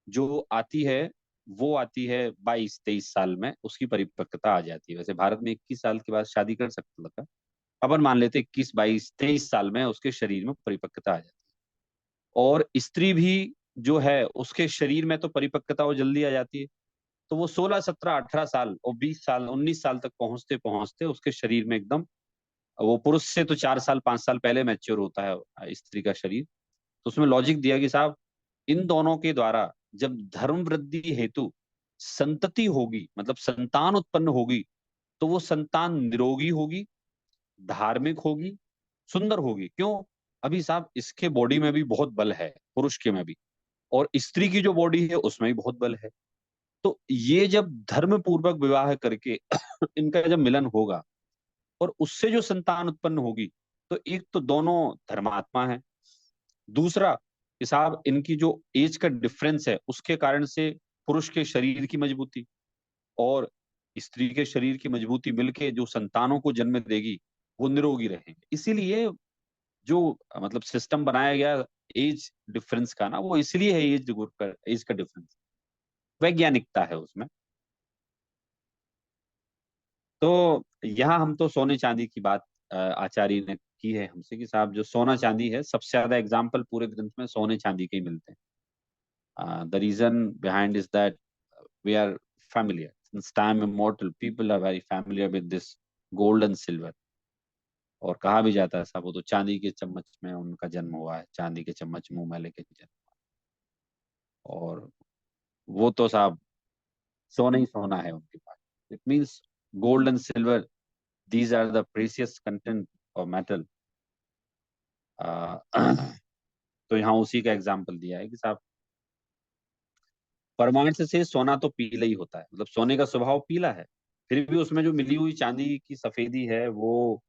S1: जो आती है वो आती है 22-23 साल में, उसकी परिपक्वता आ जाती है। वैसे भारत में 21 साल के बाद शादी कर सकता लड़का, अपन मान लेते 21-22-23 साल में उसके शरीर में परिपक्वता आ जाती है। और स्त्री भी जो है उसके शरीर में तो परिपक्वता वो जल्दी आ जाती है। तो वो 16-17-18 साल और 20 साल 19 साल तक पहुंचते पहुंचते उसके शरीर में एकदम, वो पुरुष से तो 4 साल 5 साल पहले मैच्योर होता है स्त्री का शरीर। तो उसमें लॉजिक दिया कि साहब इन दोनों के द्वारा जब धर्म वृद्धि हेतु संतति होगी, मतलब संतान उत्पन्न होगी, तो वो संतान निरोगी होगी, धार्मिक होगी, सुंदर होगी। क्यों? अभी साहब इसके बॉडी में भी बहुत बल है, पुरुष के में भी, और स्त्री की जो बॉडी है उसमें भी बहुत बल है। तो ये जब धर्म पूर्वक विवाह करके इनका जब मिलन होगा और उससे जो संतान उत्पन्न होगी, तो एक तो दोनों धर्मात्मा है, दूसरा कि साहब इनकी जो एज का डिफरेंस है उसके कारण से पुरुष के शरीर की मजबूती और स्त्री के शरीर की मजबूती मिलके जो संतानों को जन्म देगी वो निरोगी रहेंगे। इसीलिए जो मतलब सिस्टम बनाया गया एज डिफरेंस का ना, वो इसलिए है एज का डिफरेंस, वैज्ञानिकता है उसमें। तो यहाँ हम तो सोने चांदी की बात आचार्य ने की है हमसे कि साहब जो सोना चांदी है, सबसे ज्यादा एग्जाम्पल पूरे ग्रंथ में सोने चांदी के ही मिलते हैं। The reason behind is that we are familiar. Since time immortal, people are very familiar with this gold and silver. और कहा भी जाता है साहब वो तो चांदी के चम्मच में उनका जन्म हुआ है, चांदी के चम्मच मुंह में लेके जन्म हुआ। और वो तो साहब सोना ही सोना है उनके पास। It means gold and silver, these are the precious content of metal. तो यहाँ उसी का एग्जाम्पल दिया है कि साहब परमाणु से सोना तो पीला ही होता है, मतलब सोने का स्वभाव पीला है, फिर भी उसमें जो मिली हुई चांदी की सफेदी है वो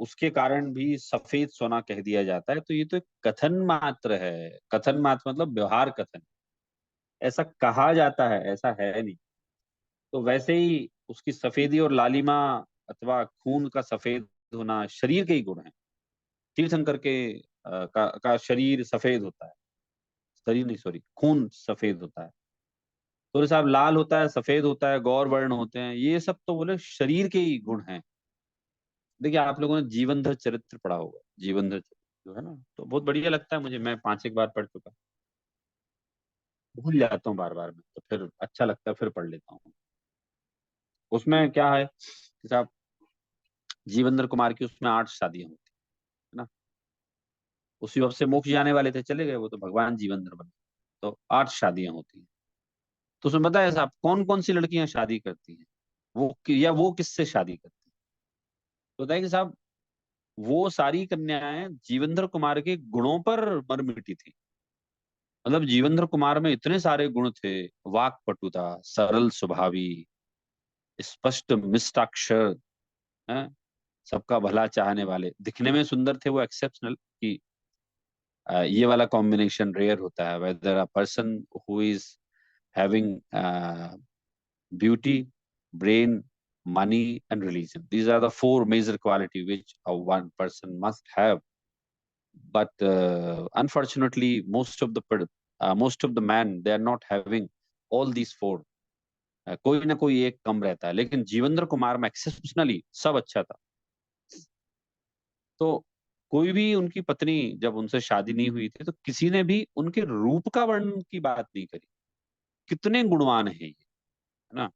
S1: उसके कारण भी सफेद सोना कह दिया जाता है। तो ये तो एक कथन मात्र है, कथन मात्र मतलब व्यवहार कथन, ऐसा कहा जाता है, ऐसा है नहीं। तो वैसे ही उसकी सफेदी और लालिमा अथवा खून का सफेद होना शरीर के ही गुण है। तीर्थंकर का शरीर सफेद होता है, शरीर नहीं सॉरी खून सफेद होता है। तो साहब लाल होता है, सफेद होता है, गौर वर्ण होते हैं, ये सब तो बोले शरीर के ही गुण हैं। देखिए आप लोगों ने जीवनधर चरित्र पढ़ा होगा, जीवनधर चरित्र जो है ना, तो बहुत बढ़िया लगता है मुझे, मैं 5 एक बार पढ़ चुका, भूल जाता हूँ बार बार में, तो फिर अच्छा लगता है फिर पढ़ लेता हूँ। उसमें क्या है कि साहब जीवनधर कुमार की उसमें 8 शादियां होती है ना, उसी वक्त से मोक्ष जाने वाले थे, चले गए वो तो भगवान जीवनधर बने। तो 8 शादियां होती हैं। तो उसमें बताया साहब कौन कौन सी लड़कियां शादी करती हैं, या वो किससे शादी करती हैं। तो बताया कि साहब वो सारी कन्याएं जीवनधर कुमार के गुणों पर मर मिटी थी। मतलब जीवनधर कुमार में इतने सारे गुण थे, वाक्पटुता, सरल स्वभावी, स्पष्ट मिष्टाक्षर, हैं, सबका भला चाहने वाले, दिखने में सुंदर थे वो, एक्सेप्शनल कि ये वाला कॉम्बिनेशन रेयर होता है, weather a person who is having beauty, brain, money and religion. These are the 4 major quality which a one person must have but unfortunately most of the men they are not having all these four. कोई ना कोई एक कम रहता है, लेकिन जीवेंद्र कुमार में exceptionally सब अच्छा था। तो कोई भी उनकी पत्नी जब उनसे शादी नहीं हुई थी तो किसी ने भी उनके रूप का वर्णन की बात नहीं करी, कितने गुणवान है ये, है ना।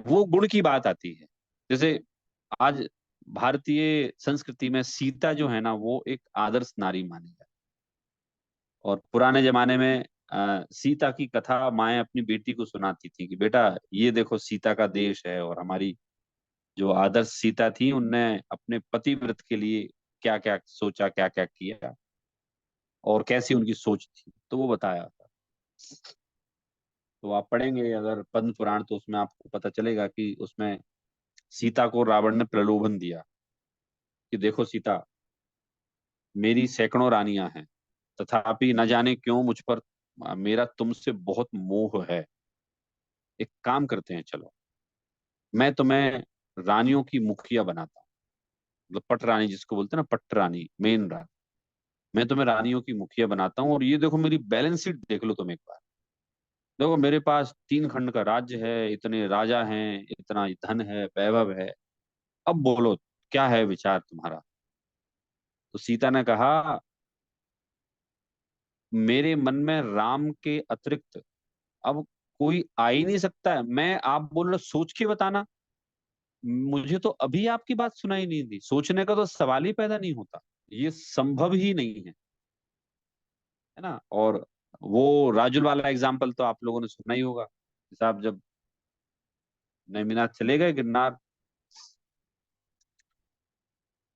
S1: वो गुण की बात आती है। जैसे आज भारतीय संस्कृति में सीता जो है ना वो एक आदर्श नारी मानी जाती है। और पुराने जमाने में सीता की कथा माएं अपनी बेटी को सुनाती थी कि बेटा ये देखो सीता का देश है, और हमारी जो आदर्श सीता थी उनने अपने पतिव्रत के लिए क्या क्या सोचा, क्या क्या किया, और कैसी उनकी सोच थी, तो वो बताया था। तो आप पढ़ेंगे अगर पद्म पुराण तो उसमें आपको पता चलेगा कि उसमें सीता को रावण ने प्रलोभन दिया कि देखो सीता, मेरी सैकड़ों रानियां हैं, तथापि न जाने क्यों मुझ पर मेरा तुमसे बहुत मोह है। एक काम करते हैं, चलो मैं तुम्हें रानियों की मुखिया बनाता हूँ, मतलब पट रानी जिसको बोलते हैं ना, पट रानी, मेन रानी। मैं तुम्हें रानियों की मुखिया बनाता हूँ, और ये देखो मेरी बैलेंस शीट देख लो तुम एक बार। देखो मेरे पास 3 खंड का राज्य है, इतने राजा हैं, इतना धन है, वैभव है। अब बोलो क्या है विचार तुम्हारा। तो सीता ने कहा मेरे मन में राम के अतिरिक्त अब कोई आ ही नहीं सकता है। मैं, आप बोल रहे हो सोच के बताना, मुझे तो अभी आपकी बात सुनाई नहीं दी, सोचने का तो सवाल ही पैदा नहीं होता, ये संभव ही नहीं है ना। और वो राजुल वाला एग्जाम्पल तो आप लोगों ने सुना ही होगा। साहब जब नेमिनाथ चले गए गिरनार,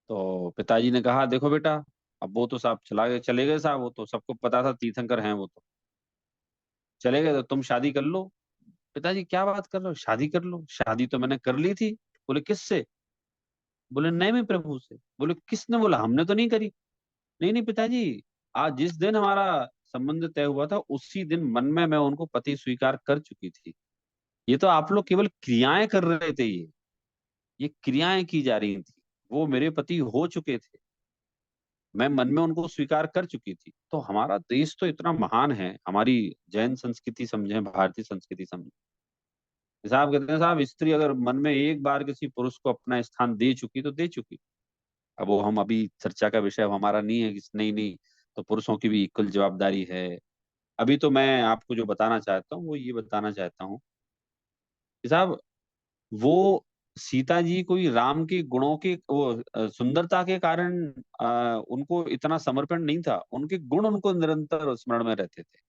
S1: तो पिताजी ने कहा देखो बेटा, अब वो तो साहब चले गए साहब, वो तो सबको पता था तीर्थंकर हैं, वो तो चले गए, तो तुम शादी कर लो। पिताजी क्या बात कर रहे हो, शादी कर लो? शादी तो मैंने कर ली थी। बोले किससे? बोले नैमी प्रभु से। बोले किसने बोला? हमने तो नहीं करी। नहीं नहीं पिताजी, आज जिस दिन हमारा संबंध तय हुआ था उसी दिन मन में मैं उनको पति स्वीकार कर चुकी थी। ये तो आप लोग केवल क्रियाएं कर रहे थे, ये क्रियाएं की जा रही थी। वो मेरे पति हो चुके थे, मैं मन में उनको स्वीकार कर चुकी थी। तो हमारा देश तो इतना महान है, हमारी जैन संस्कृति समझे, भारतीय संस्कृति समझे। साहब कहते हैं साहब, स्त्री अगर मन में एक बार किसी पुरुष को अपना स्थान दे चुकी तो दे चुकी। अब वो हम अभी चर्चा का विषय हमारा नहीं है कि नहीं नहीं, तो पुरुषों की भी इक्वल जवाबदारी है। अभी तो मैं आपको जो बताना चाहता हूँ वो ये बताना चाहता हूँ कि साहब वो सीता जी कोई राम के गुणों के वो सुंदरता के कारण उनको इतना समर्पण नहीं था, उनके गुण उनको निरंतर स्मरण में रहते थे।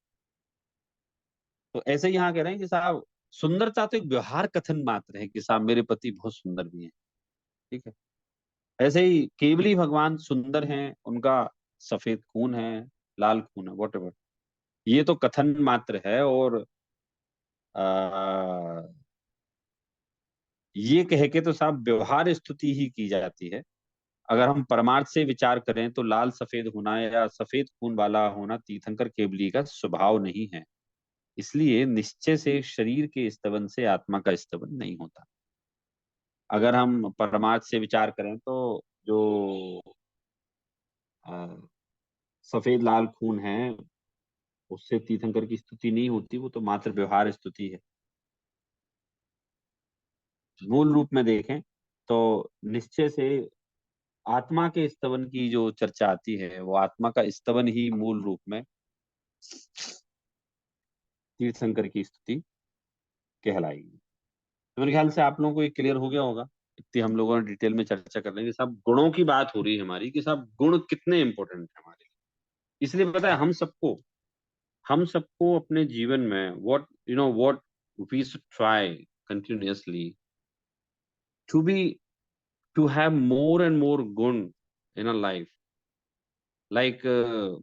S1: तो ऐसे ही यहाँ कह रहे हैं कि साहब सुंदरता तो एक व्यवहार कथन मात्र है कि साहब मेरे पति बहुत सुंदर भी हैं, ठीक है। ऐसे ही केवली भगवान सुंदर हैं, उनका सफेद खून है, लाल खून है, वॉट एवर, ये तो कथन मात्र है। और आ, ये कह के तो साहब व्यवहार स्तुति ही की जाती है। अगर हम परमार्थ से विचार करें तो लाल सफेद होना या सफेद खून वाला होना तीर्थंकर केवली का स्वभाव नहीं है। इसलिए निश्चय से शरीर के स्तवन से आत्मा का स्तवन नहीं होता। अगर हम परमार्थ से विचार करें तो जो अ, सफेद लाल खून है उससे तीर्थंकर की स्तुति नहीं होती, वो तो मात्र व्यवहार स्तुति है। मूल रूप में देखें तो निश्चय से आत्मा के स्तवन की जो चर्चा आती है वो आत्मा का स्तवन ही मूल रूप में तीर्थंकर की स्तुति कहलाएगी। तो मेरे ख्याल से आप लोगों को ये क्लियर हो गया होगा। इतनी हम लोगों ने डिटेल में चर्चा कर लेंगे, सब गुणों की बात हो रही है हमारी कि सब गुण कितने इंपॉर्टेंट है हमारे लिए। इसलिए पता है हम सबको अपने जीवन में what we should try continuously to be to have more and more guna in a life. Like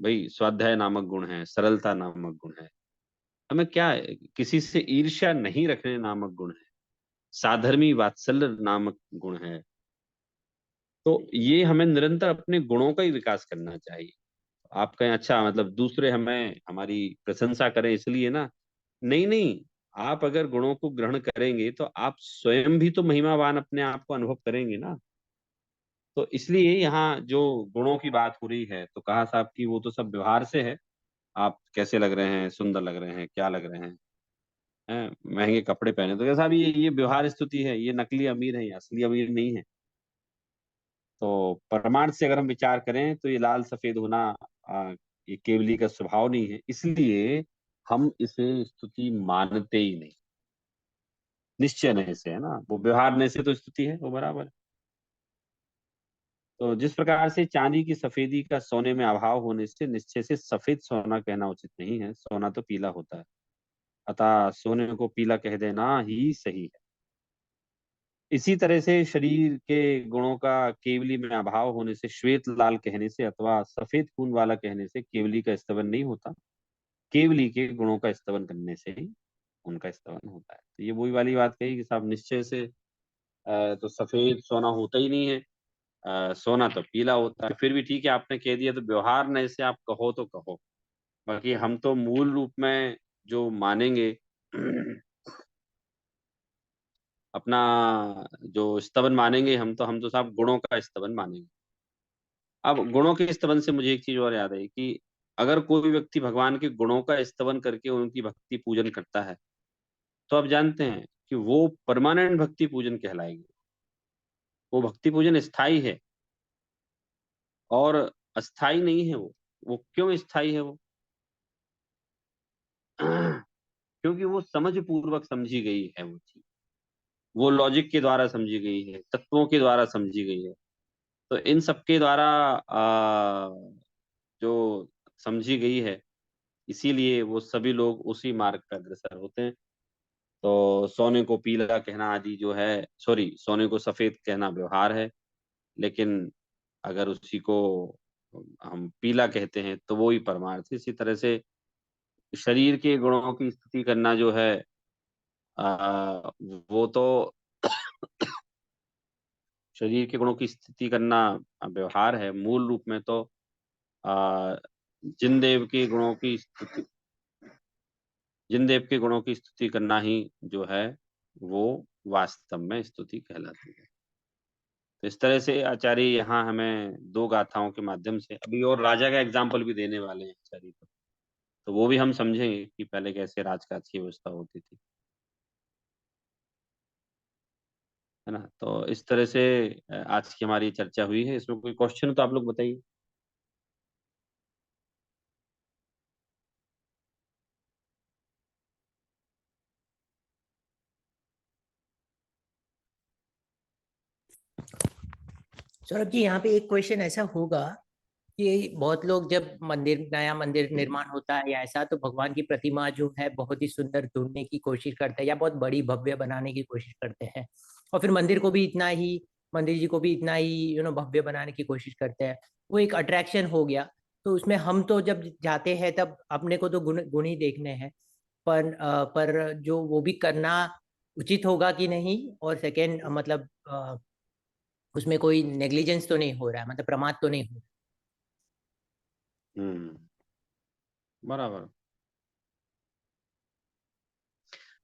S1: भाई स्वाध्याय नामक गुण है, सरलता नामक गुण है, हमें क्या है, किसी से ईर्ष्या नहीं रखने नामक गुण है, साधर्मी वात्सल्य नामक गुण है। तो ये हमें निरंतर अपने गुणों का ही विकास करना चाहिए। आप कहें अच्छा मतलब दूसरे हमें हमारी प्रशंसा करें इसलिए ना, नहीं नहीं, आप अगर गुणों को ग्रहण करेंगे तो आप स्वयं भी तो महिमावान अपने आप को अनुभव करेंगे ना। तो इसलिए यहाँ जो गुणों की बात हो रही है, तो कहा साहब कि वो तो सब व्यवहार से है। आप कैसे लग रहे हैं, सुंदर लग रहे हैं, क्या लग रहे हैं, महंगे कपड़े पहने, तो क्या साहब ये व्यवहार स्तुति है, ये नकली अमीर है, ये असली अमीर नहीं है। तो परमार्थ से अगर हम विचार करें तो ये लाल सफेद होना ये केवली का स्वभाव नहीं है, इसलिए हम इसे स्तुति मानते ही नहीं। निश्चय नहीं से है ना, वो व्यवहार नहीं से तो स्तुति है, वो बराबर है। तो जिस प्रकार से चांदी की सफेदी का सोने में अभाव होने से निश्चय से सफेद सोना कहना उचित नहीं है, सोना तो पीला होता है, अतः सोने को पीला कह देना ही सही है। इसी तरह से शरीर के गुणों का केवली में अभाव होने से श्वेत लाल कहने से अथवा सफेद खून वाला कहने से केवली का स्तवन नहीं होता, केवली के गुणों का स्तवन करने से ही उनका स्तवन होता है। तो ये वही वाली बात कही कि साहब निश्चय से तो सफेद सोना होता ही नहीं है, सोना तो पीला होता है। फिर भी ठीक है, आपने कह दिया तो व्यवहार न से आप कहो तो कहो, बाकी हम तो मूल रूप में जो मानेंगे अपना जो स्तवन मानेंगे, हम तो साहब गुणों का स्तवन मानेंगे। अब गुणों के स्तवन से मुझे एक चीज और याद आई कि अगर कोई व्यक्ति भगवान के गुणों का स्तवन करके उनकी भक्ति पूजन करता है, तो आप जानते हैं कि वो परमानेंट भक्ति पूजन कहलाएगी। वो भक्ति पूजन स्थायी है और अस्थाई नहीं है। वो क्यों स्थायी है? वो क्योंकि वो समझ पूर्वक समझी गई है, वो चीज वो लॉजिक के द्वारा समझी गई है, तत्वों के द्वारा समझी गई है। तो इन सबके द्वारा जो समझी गई है, इसीलिए वो सभी लोग उसी मार्ग पर अग्रसर होते हैं। तो सोने को पीला कहना आदि जो है, सॉरी, सोने को सफेद कहना व्यवहार है, लेकिन अगर उसी को हम पीला कहते हैं तो वो ही परमार्थ है। इसी तरह से शरीर के गुणों की स्तुति करना जो है वो तो शरीर के गुणों की स्तुति करना व्यवहार है। मूल रूप में तो आ, जिनदेव के गुणों की स्तुति, जिनदेव के गुणों की स्तुति करना ही जो है वो वास्तव में स्तुति कहलाती है। तो इस तरह से आचार्य यहाँ हमें दो गाथाओं के माध्यम से, अभी और राजा का एग्जाम्पल भी देने वाले हैं आचार्य, तो वो भी हम समझेंगे कि पहले कैसे राजकाज की व्यवस्था होती थी, है ना। तो इस तरह से आज की हमारी चर्चा हुई है। इसमें कोई क्वेश्चन तो आप लोग बताइए।
S3: सौरभ जी, यहाँ पे एक क्वेश्चन ऐसा होगा कि बहुत लोग जब नया मंदिर निर्माण होता है या ऐसा, तो भगवान की प्रतिमा जो है बहुत ही सुंदर ढूंढने की कोशिश करते हैं या बहुत बड़ी भव्य बनाने की कोशिश करते हैं, और फिर मंदिर जी को भी इतना ही भव्य बनाने की कोशिश करते हैं। वो एक अट्रैक्शन हो गया। तो उसमें हम तो जब जाते हैं तब अपने को तो गुण ही देखने हैं, पर जो वो भी करना उचित होगा कि नहीं, और सेकेंड मतलब उसमें कोई नेग्लिजेंस तो नहीं हो रहा है, मतलब प्रमाद तो नहीं हो
S1: हम्म, बराबर।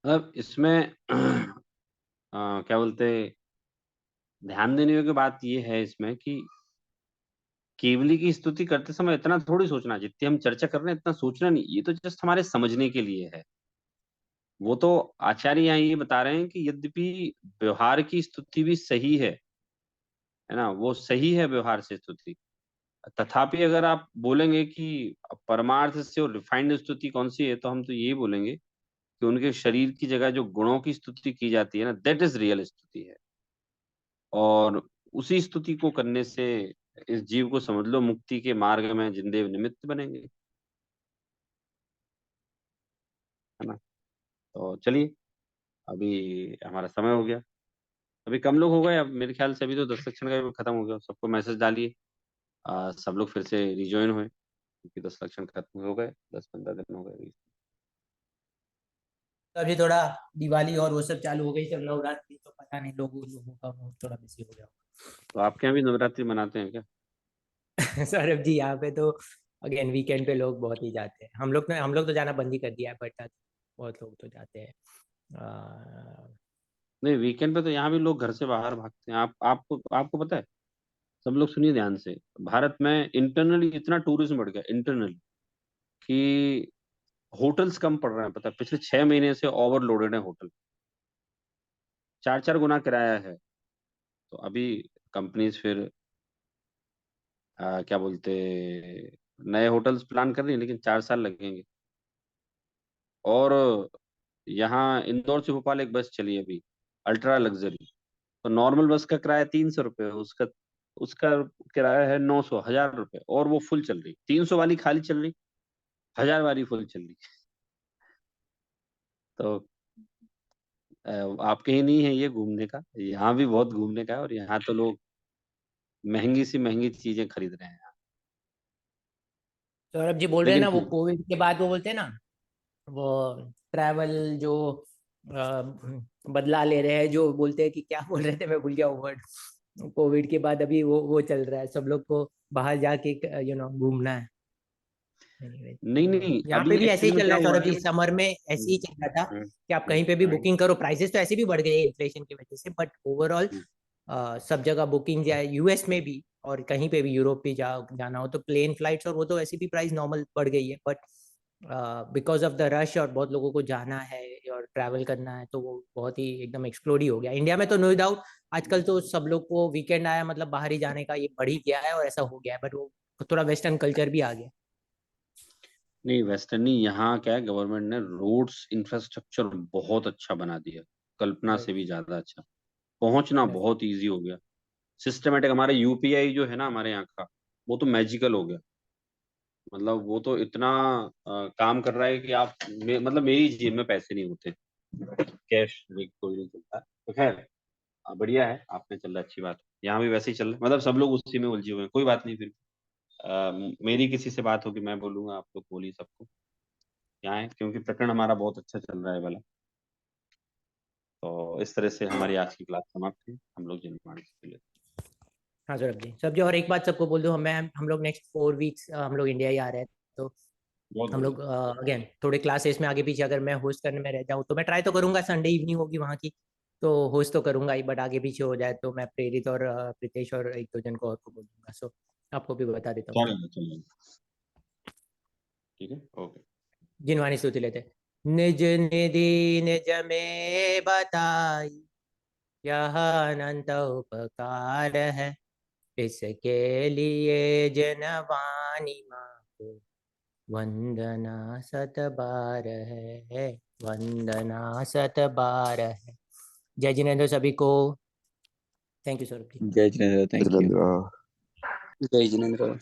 S1: मतलब इसमें क्या बोलते, ध्यान देने योग्य बात ये है इसमें कि केवली की स्तुति करते समय इतना थोड़ी सोचना, जितनी हम चर्चा कर रहे हैं इतना सोचना नहीं, ये तो जस्ट हमारे समझने के लिए है। वो तो आचार्य यहाँ ये बता रहे हैं कि यद्यपि व्यवहार की स्तुति भी सही है ना, वो सही है व्यवहार से स्तुति, तथापि अगर आप बोलेंगे कि परमार्थ से और रिफाइंड स्तुति कौन सी है, तो हम तो यही बोलेंगे कि उनके शरीर की जगह जो गुणों की स्तुति की जाती है ना, दैट इज रियल स्तुति है। और उसी स्तुति को करने से इस जीव को समझ लो मुक्ति के मार्ग में जिनदेव निमित्त बनेंगे, है ना। तो चलिए, अभी हमारा समय हो गया, अभी कम लोग हो गए, अब मेरे ख्याल से अभी तो 10 लक्षण का भी खत्म हो गया। सबको मैसेज डालिए, सब लोग फिर से रिज्वाइन हुए, क्योंकि 10 लक्षण खत्म हो गए, 10-15 दिन हो गए।
S3: तो अभी थोड़ा दिवाली और वो सब चालू हो गई, सब नवरात्रि, तो पता नहीं लोगों का वो थोड़ा बिजी हो गया
S1: तो आपके यहाँ भी नवरात्रि मनाते हैं क्या?
S3: सौरभ जी, यहाँ पे तो अगेन वीकेंड पे लोग बहुत ही जाते हैं। हम लोग तो जाना बंद ही कर दिया है, बट बहुत लोग तो जाते हैं।
S1: नहीं, वीकेंड पे तो यहाँ भी लोग घर से बाहर भागते हैं। आपको पता है सब लोग सुनिए ध्यान से, भारत में इंटरनली इतना टूरिज्म बढ़ गया इंटरनली कि होटल्स कम पड़ रहे हैं। पता है, पिछले 6 महीने से ओवरलोडेड है होटल, 4-4 गुना किराया है। तो अभी कंपनीज फिर क्या बोलते, नए होटल्स प्लान कर रही है, लेकिन 4 साल लगेंगे। और यहाँ इंदौर से भोपाल एक बस चली है अभी, अल्ट्रा लग्जरी। तो नॉर्मल बस का किराया 300 रुपये, उसका उसका किराया है 900 1000 रुपये, और वो फुल चल रही। 300 वाली खाली चल रही, 1000 वाली फुल चल रही। तो आपके ही नहीं है ये घूमने का, यहाँ भी बहुत घूमने का है, और यहाँ तो लोग महंगी सी महंगी चीजें खरीद रहे हैं यहाँ।
S3: सौरभ जी बोल रहे हैं ना,
S1: लेकिन
S3: वो कोविड के बाद वो बोलते हैं ना, वो ट्रैवल जो बदला ले रहे हैं, जो बोलते हैं कि क्या बोल रहे थे, मैं भूल गया वो वर्ड। कोविड के बाद अभी वो चल रहा है, सब लोग को बाहर जाके घूमना है। Anyway,
S1: नहीं नहीं,
S3: यहाँ
S1: अभी
S3: पे भी ऐसे
S1: एक्चुअली
S3: ही
S1: में
S3: चल
S1: क्या
S3: रहा है
S1: हुआ
S3: सौरभ जी,
S1: है।
S3: समर में ऐसे ही चल रहा था
S1: हम्म,
S3: कि आप कहीं पे भी
S1: हम्म,
S3: बुकिंग करो, प्राइसेस तो ऐसे भी बढ़ गए इन्फ्लेशन की वजह से, बट ओवरऑल सब जगह बुकिंग जाए, यूएस में भी और कहीं पे भी यूरोप पे जाना हो तो प्लेन फ्लाइट्स और वो तो ऐसे भी प्राइस नॉर्मल बढ़ गई है, but because of the rush और बहुत लोगों को जाना है और ट्रैवल करना है, तो वो बहुत ही एकदम एक्सप्लोड ही हो गया। इंडिया में तो नो डाउट आजकल तो सब लोग को वीकेंड आया मतलब बाहर ही जाने का ये बढ़ ही गया है और ऐसा हो गया है, बट वो थोड़ा वेस्टर्न कल्चर भी आ गया।
S1: नहीं वेस्टर्न नहीं, यहाँ क्या है, गवर्नमेंट ने रोड्स इंफ्रास्ट्रक्चर बहुत अच्छा बना दिया, कल्पना से भी ज्यादा अच्छा। पहुंचना
S3: Right.
S1: बहुत इजी हो गया, सिस्टमेटिक। हमारे यूपीआई जो है ना हमारे यहाँ का, वो तो मैजिकल हो गया। मतलब वो तो इतना काम कर रहा है कि आप मतलब मेरी जेब में पैसे नहीं होते, कैश कोई नहीं चलता। तो खैर बढ़िया है, आपने चल रहा, अच्छी बात है। यहाँ भी वैसे ही चल रहा है, मतलब सब लोग उसी में उलझे हुए हैं, कोई बात नहीं। फिर मेरी किसी से बात होगी, मैं बोलूंगा, आप लोग बोलिए सबको यहाँ है, क्योंकि प्रकरण हमारा बहुत अच्छा चल रहा है वाला। तो इस तरह से हमारी आज की क्लास समाप्त है, हम लोग जनवाणी से मिले।
S3: हाँ सौरभ जी और एक बात सबको बोल दो, हम लोग नेक्स्ट 4 वीक्स हम लोग इंडिया ही आ रहे हैं, तो
S1: बहुत
S3: हम लोग
S1: बढ़िया।
S3: अगेन थोड़े क्लासेस में आगे पीछे अगर मैं होस्ट करने में रह जाऊँ तो मैं ट्राई तो करूंगा, संडे इवनिंग होगी वहाँ की, तो होस्ट तो करूंगा ही, बट आगे पीछे हो जाए तो मैं प्रेरित और प्रीतेश और 1-2 जन को और को बोल दूंगा। सो आपको भी बता देता हूँ।
S1: चलेगा चलेगा, ठीक है, ओके।
S3: जिनवाणी स्तुति लेते, निज निधि निज में बताई, यह अनंत उपकार है, इसके लिए जनवाणी माँ को वंदना 100 बार है, वंदना 100 बार है। जय जिनेंद्र सभी को। Thank you Saurabh ji.
S4: जय जिनेंद्र, थैंक यू।
S5: जय जिनेंद्र।